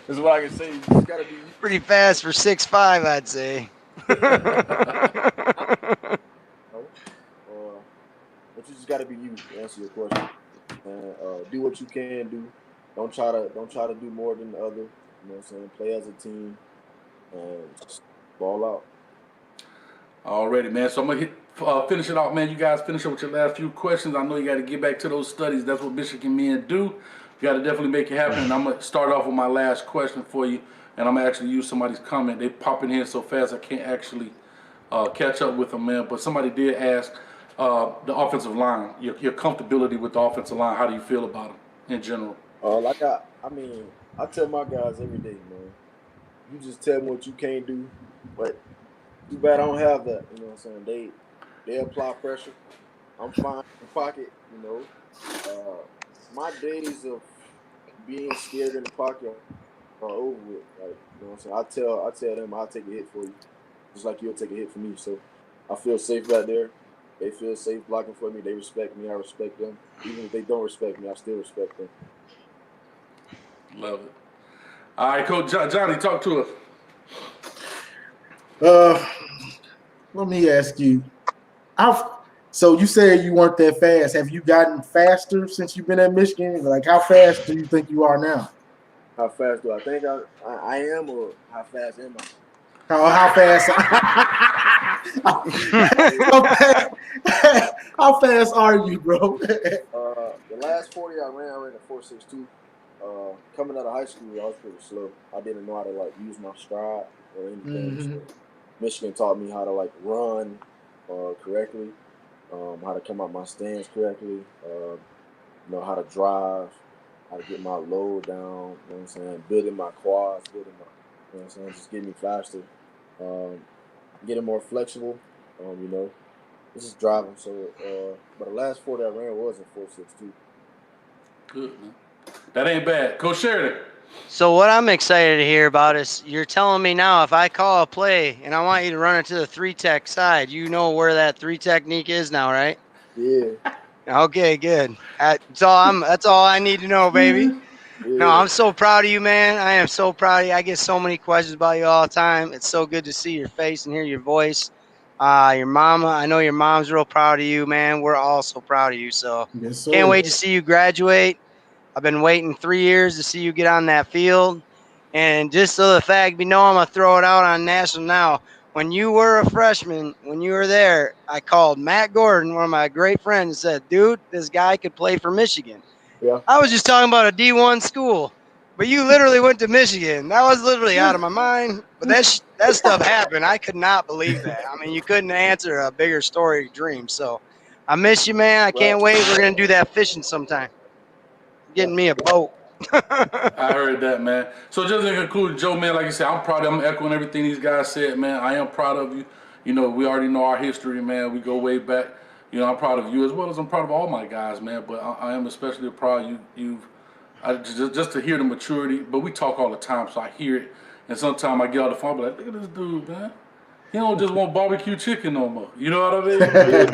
That's what I can say. You just got to be pretty fast for 6'5", I'd say. But you just got to be you to answer your question. And do what you can do. Don't try to do more than the other. You know what I'm saying? Play as a team and just ball out. Alrighty, man. So I'm going to finish it out, man. You guys finish up with your last few questions. I know you got to get back to those studies. That's what Michigan men do. You got to definitely make it happen. And I'm going to start off with my last question for you. And I'm going to actually use somebody's comment. They pop in here so fast I can't actually catch up with them, man. But somebody did ask the offensive line, your comfortability with the offensive line. How do you feel about them in general? I tell my guys every day, man, you just tell me what you can't do, but too bad I don't have that. You know what I'm saying? They apply pressure. I'm fine in the pocket, you know. My days of being scared in the pocket are over with. Like, you know what I'm saying? I tell them I'll take a hit for you, just like you'll take a hit for me. So I feel safe right there. They feel safe blocking for me. They respect me. I respect them. Even if they don't respect me, I still respect them. Love it. All right, Coach Johnny, talk to us. Let me ask you. So you said you weren't that fast. Have you gotten faster since you've been at Michigan? Like, how fast do you think you are now? How fast do I think I am, or how fast am I? How fast? How fast are you, bro? The last 40 I ran a 4.62. Coming out of high school, I was pretty slow. I didn't know how to like use my stride or anything. Mm-hmm. So Michigan taught me how to like run correctly, how to come out my stance correctly, how to drive. how to get my load down, you know what I'm saying, building my quads, building my, you know what I'm saying, just getting me faster, getting more flexible, you know, this is driving. So, but the last 40 I ran was in 4.62. Good, man. That ain't bad. Coach Sheridan. So what I'm excited to hear about is you're telling me now if I call a play and I want you to run it to the 3-tech side, you know where that 3 technique is now, right? Yeah, Okay, good. That's all I need to know, baby. No, yeah, I'm so proud of you, man. I am so proud of you. I get so many questions about you all the time. It's so good to see your face and hear your voice. Your mama, I know your mom's real proud of you, man. We're all so proud of you. So Yes, can't sir. wait to see you graduate. I've been waiting 3 years to see you get on that field. And just so the fact, I'm going to throw it out on national now. When you were a freshman, when you were there, I called Matt Gordon, one of my great friends, and said, dude, this guy could play for Michigan. yeah. I was just talking about a D1 school, but you literally went to Michigan. That was literally out of my mind. But that stuff happened. I could not believe that. I mean, you couldn't answer a bigger story dream. So I miss you, man. I Right. can't wait. We're going to do that fishing sometime. Yeah. Getting me a boat. I heard that, man. So just in conclusion, Joe, man, like you said, I'm proud of you. I'm echoing everything these guys said, man. I am proud of you. You know, we already know our history, man. We go way back. You know, I'm proud of you as well as I'm proud of all my guys, man. But I am especially proud of you. Just to hear the maturity. But we talk all the time, so I hear it. And sometimes I get on the phone, but like, look at this dude, man. He don't just want barbecue chicken no more. You know what I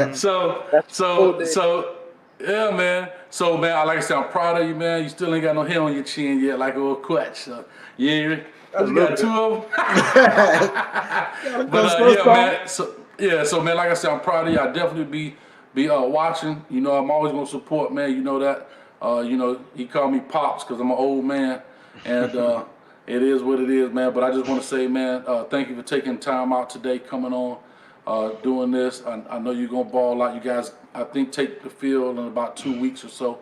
mean? So, That's cool, so, Dave. so, yeah, man. So, man, like I said, I'm proud of you, man. You still ain't got no hair on your chin yet, like a little quetch. So, yeah, you got two of them. But yeah, man. So man, like I said, I'm proud of you. I definitely be watching. You know, I'm always gonna support, man. You know that. You know, he called me pops because I'm an old man, and it is what it is, man. But I just want to say, man, thank you for taking time out today, coming on, doing this. I know you're gonna ball out. You guys, I think, take the field in about 2 weeks or so,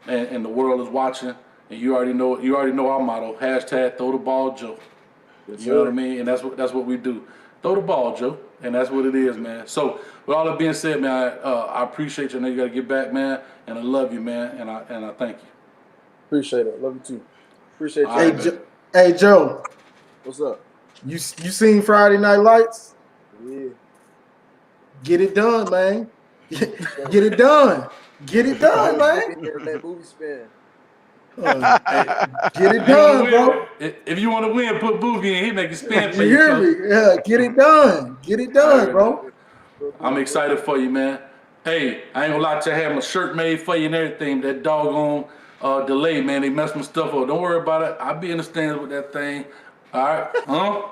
and the world is watching. And you already know our motto: hashtag Throw the Ball, Joe. Yes, You know what I sir. mean? And that's what we do. Throw the ball, Joe. And that's what it is, man. So with all that being said, man, I appreciate you. I know you got to get back, man. And I love you, man. And I thank you. Appreciate it. Love you too. Appreciate All you. right, Hey, baby. hey, Joe, What's up? you seen Friday Night Lights? Yeah. Get it done, man. Get it done. Get it done, man. That movie spin. Hey, Get it if you want to done, bro. win, if you want to win, put Boogie in. He make it spin for You you, hear coach. me? Yeah, get it done. Get it I done, heard bro. that. I'm excited for you, man. Hey, I ain't gonna lie to you, I had my shirt made for you and everything. That doggone delay, man, they messed my stuff up. Don't worry about it. I'll be in the stands with that thing. All right? Huh?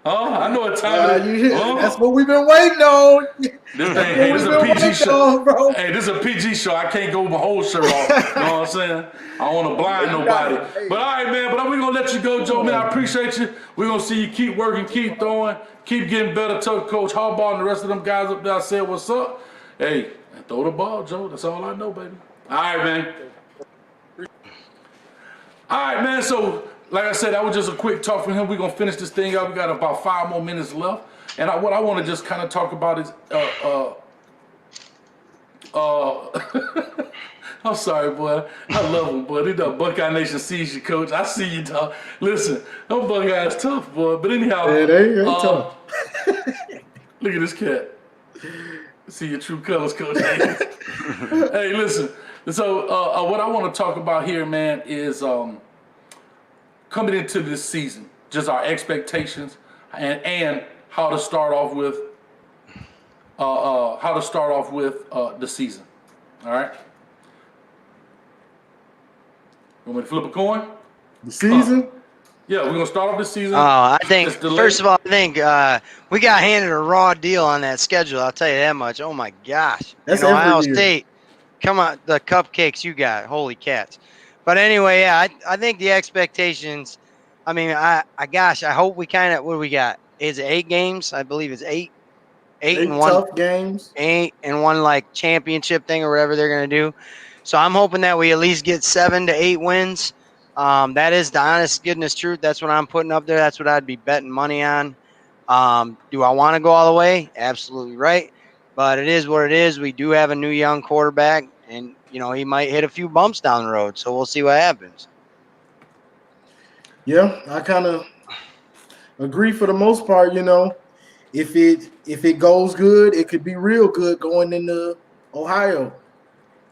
I know what time it You is. hear? That's Huh? what we've been waiting on. This That's thing, what hey, we've this is a been PG waiting show. on, bro. Hey, this is a PG show. I can't go with my whole shirt off. You know what I'm saying? I don't want to blind You got nobody. it. Hey. But all right, man. But we're gonna let you go, Joe. Man, I appreciate you. We're gonna see you keep working, keep throwing, keep getting better. Tell Coach Harbaugh and the rest of them guys up there I said what's up. Hey, and throw the ball, Joe. That's all I know, baby. All right, man. All right, man. So, like I said, that was just a quick talk from him. We're gonna finish this thing up. We got about 5 more minutes left. And what I want to just kind of talk about is I'm sorry, boy. I love him, boy. They done Buckeye Nation sees you, coach. I see you, dog. Listen, them Buckeyes tough, boy. But anyhow, Yeah, they tough. look at this cat. See your true colors, coach. Hey, listen. So what I want to talk about here, man, is coming into this season, just our expectations and how to start off with the season. All right. You want me to flip a coin? The season? Yeah, we're gonna start off this season. I think It's delayed. first of all, we got handed a raw deal on that schedule. I'll tell you that much. Oh my gosh! That's you know, every Ohio year. State. Come on, the cupcakes you got. Holy cats! But anyway, yeah, I think the expectations. I mean, I hope we kind of what do we got? Is it 8 games? I believe it's eight and 8 one, tough games. 8 and 1 like championship thing or whatever they're gonna do. So I'm hoping that we at least get 7 to 8 wins. That is the honest goodness truth. That's what I'm putting up there. That's what I'd be betting money on. Do I want to go all the way? Absolutely right. But it is what it is. We do have a new young quarterback, and he might hit a few bumps down the road. So we'll see what happens. Yeah, I kind of agree for the most part. If it goes good, it could be real good going into Ohio.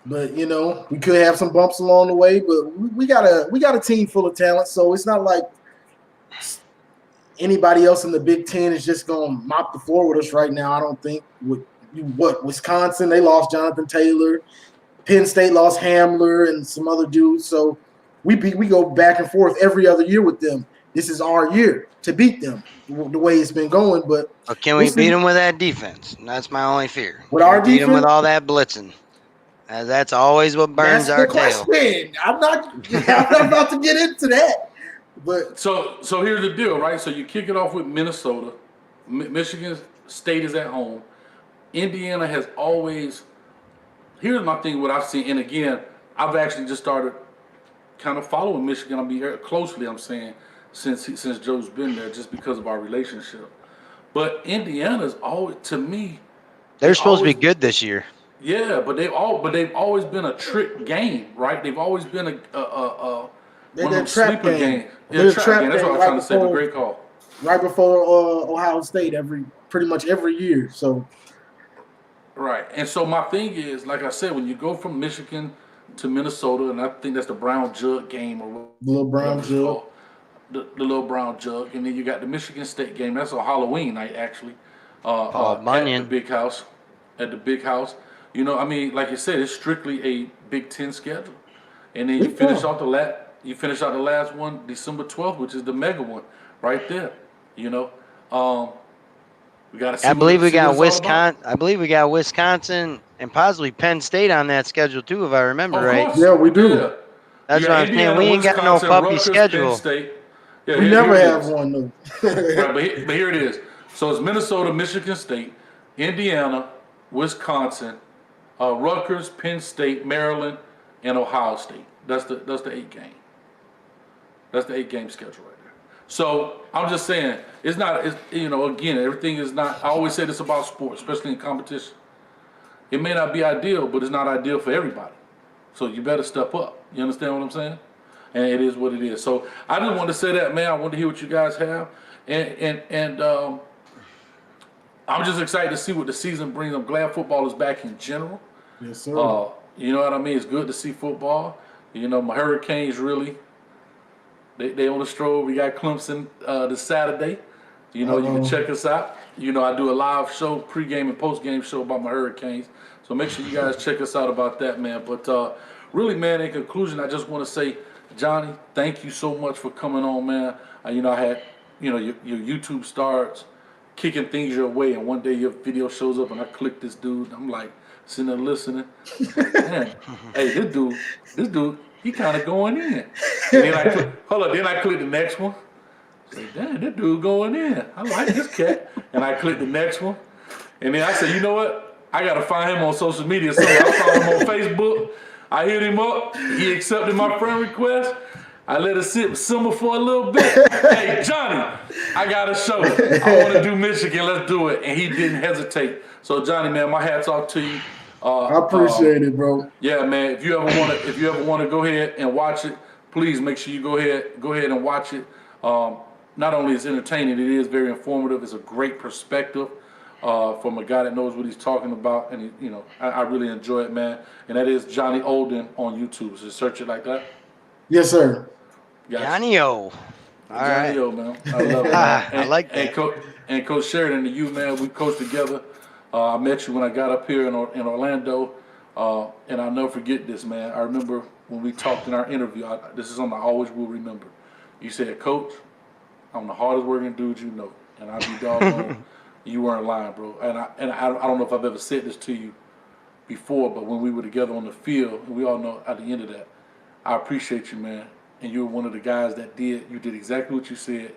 But we could have some bumps along the way. But we got a team full of talent, so it's not like anybody else in the Big Ten is just going to mop the floor with us right now. I don't think. Wisconsin, they lost Jonathan Taylor. Penn State lost Hamler and some other dudes. So we go back and forth every other year with them. This is our year to beat them the way it's been going. But can we beat them with that defense? That's my only fear. With our beat them with defense? all that blitzing. That's always what burns our tail. I'm not about to get into that. But so here's the deal, right? So you kick it off with Minnesota. Michigan State is at home. Indiana has always. Here's my thing. What I've seen, and again, I've actually just started kind of following Michigan. I'll be very closely. I'm saying since Joe's been there, just because of our relationship. But Indiana's always, to me, they're supposed to be good this year. Yeah, but they've always been a trick game, right? They've always been one of them sleeper games. Yeah, trap game. That's what I was trying to say. But great call. Right before Ohio State, pretty much every year. So. Right, and so my thing is, like I said, when you go from Michigan to Minnesota, and I think that's the Brown Jug game or the little Brown Jug, the little Brown Jug, and then you got the Michigan State game. That's a Halloween night, actually. At the big house. At the big house. I mean, like you said, it's strictly a Big Ten schedule, and then you finish out the last one, December 12th, which is the mega one, right there. We got to see. I believe we got Wisconsin. I believe we got Wisconsin and possibly Penn State on that schedule too, if I remember right. Yeah, we do. Yeah. That's what I'm saying. We ain't got no puppy schedule. Yeah, we never have one though. Right, but here it is. So it's Minnesota, Michigan State, Indiana, Wisconsin, Rutgers, Penn State, Maryland, and Ohio State. That's the 8 game. That's the 8 game schedule right there. So I'm just saying, it's not. Again, everything is not. I always say this about sports, especially in competition. It may not be ideal, but it's not ideal for everybody. So you better step up. You understand what I'm saying? And it is what it is. So I just wanted to say that, man. I want to hear what you guys have, and I'm just excited to see what the season brings. I'm glad football is back in general. Yes, sir. You know what I mean? It's good to see football. My Hurricanes really, they on the stroll. We got Clemson this Saturday. You can check us out. I do a live show, pregame and postgame show about my Hurricanes. So make sure you guys check us out about that, man. But really, man, in conclusion, I just want to say, Johnny, thank you so much for coming on, man. I had, your YouTube starts kicking things your way, and one day your video shows up, and I click this dude. I'm like sitting there listening. Man, hey, this dude, he kind of going in. And then I click the next one. Say, damn, this dude going in. I like this cat. And I click the next one. And then I said, you know what? I got to find him on social media. So I found him on Facebook. I hit him up. He accepted my friend request. I let it simmer for a little bit. Hey, Johnny, I got a show. I want to do Michigan. Let's do it. And he didn't hesitate. So, Johnny, man, my hat's off to you. I appreciate it, bro. Yeah, man. If you ever want to go ahead and watch it, please make sure you go ahead and watch it. Not only is it entertaining, it is very informative. It's a great perspective from a guy that knows what he's talking about, and I really enjoy it, man. And that is Johnny Olden on YouTube. So search it like that. Yes, sir. Gotcha. Johnny O. Johnny O, man. I love it. Man. I like that. And Coach Sheridan and you, man, we coached together. I met you when I got up here in Orlando, and I'll never forget this, man. I remember when we talked in our interview. This is something I always will remember. You said, Coach, I'm the hardest working dude you know, and I be doggone. You weren't lying, bro. And I don't know if I've ever said this to you before, but when we were together on the field, and we all know at the end of that, I appreciate you, man. And you were one of the guys that you did exactly what you said.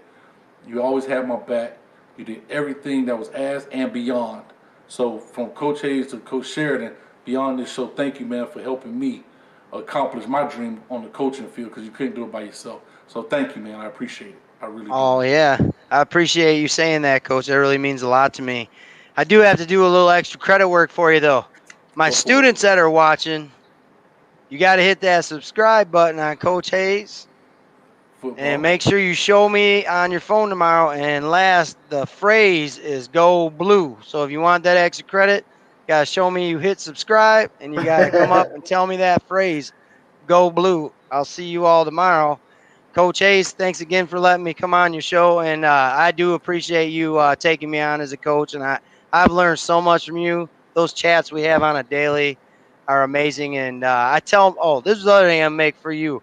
You always had my back. You did everything that was asked and beyond. So from Coach Hayes to Coach Sheridan, beyond this show, thank you, man, for helping me accomplish my dream on the coaching field, because you couldn't do it by yourself. So thank you, man. I appreciate it. I really do. Oh, yeah. I appreciate you saying that, Coach. That really means a lot to me. I do have to do a little extra credit work for you, though. My students that are watching, you got to hit that subscribe button on Coach Hayes. Football. And make sure you show me on your phone tomorrow. And last, the phrase is go blue. So if you want that extra credit, you got to show me you hit subscribe and you got to come up and tell me that phrase, go blue. I'll see you all tomorrow. Coach Hayes, thanks again for letting me come on your show. And I do appreciate you taking me on as a coach. And I've learned so much from you. Those chats we have on a daily are amazing. And I tell them, oh, this is the other thing I make for you,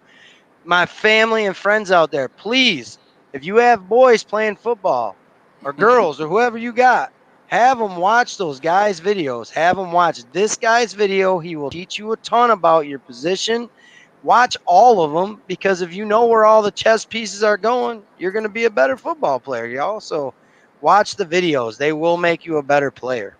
my family and friends out there, please, if you have boys playing football or girls or whoever you got, have them watch those guys' videos. Have them watch this guy's video. He will teach you a ton about your position. Watch all of them, because if you know where all the chess pieces are going, you're going to be a better football player, y'all. So watch the videos. They will make you a better player.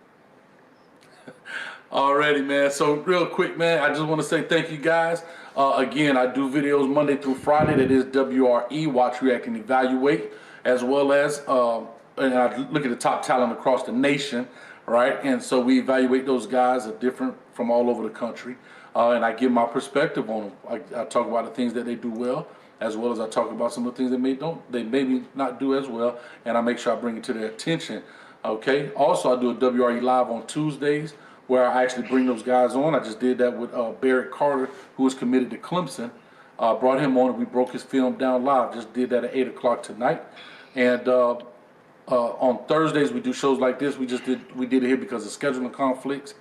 Alrighty, man. So real quick, man, I just want to say thank you guys. Again, I do videos Monday through Friday. That is WRE, Watch, React, and Evaluate, as well as, and I look at the top talent across the nation, right? And so we evaluate those guys that are different from all over the country, and I give my perspective on them. I talk about the things that they do well, as well as I talk about some of the things they maybe not do as well, and I make sure I bring it to their attention. Okay. Also, I do a WRE Live on Tuesdays, where I actually bring those guys on. I just did that with Barrett Carter, who was committed to Clemson. Brought him on and we broke his film down live. Just did that at 8 o'clock tonight. And on Thursdays we do shows like this. We did it here because of scheduling conflicts.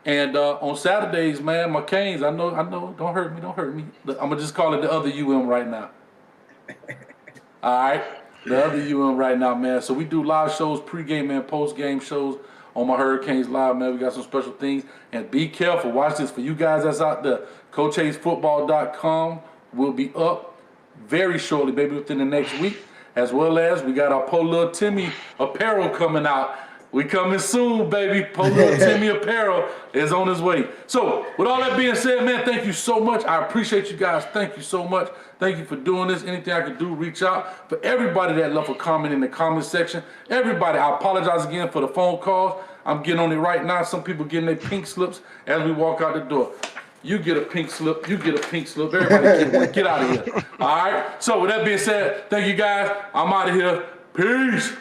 And on Saturdays, man, my Canes, I know, don't hurt me. I'm gonna just call it the other UM right now. All right, the other UM right now, man. So we do live shows, pregame and postgame shows on my Hurricanes Live, man. We got some special things. And be careful. Watch this for you guys that's out there. CoachHayesFootball.com will be up very shortly, maybe within the next week. As well as we got our Po Lil Timmy apparel coming out. We coming soon, baby. Po Lil Timmy apparel is on his way. So with all that being said, man, thank you so much. I appreciate you guys. Thank you so much. Thank you for doing this. Anything I could do, reach out. For everybody that left a comment in the comment section, everybody, I apologize again for the phone calls. I'm getting on it right now. Some people getting their pink slips as we walk out the door. You get a pink slip. You get a pink slip. Everybody get out of here. All right? So with that being said, thank you guys. I'm out of here. Peace.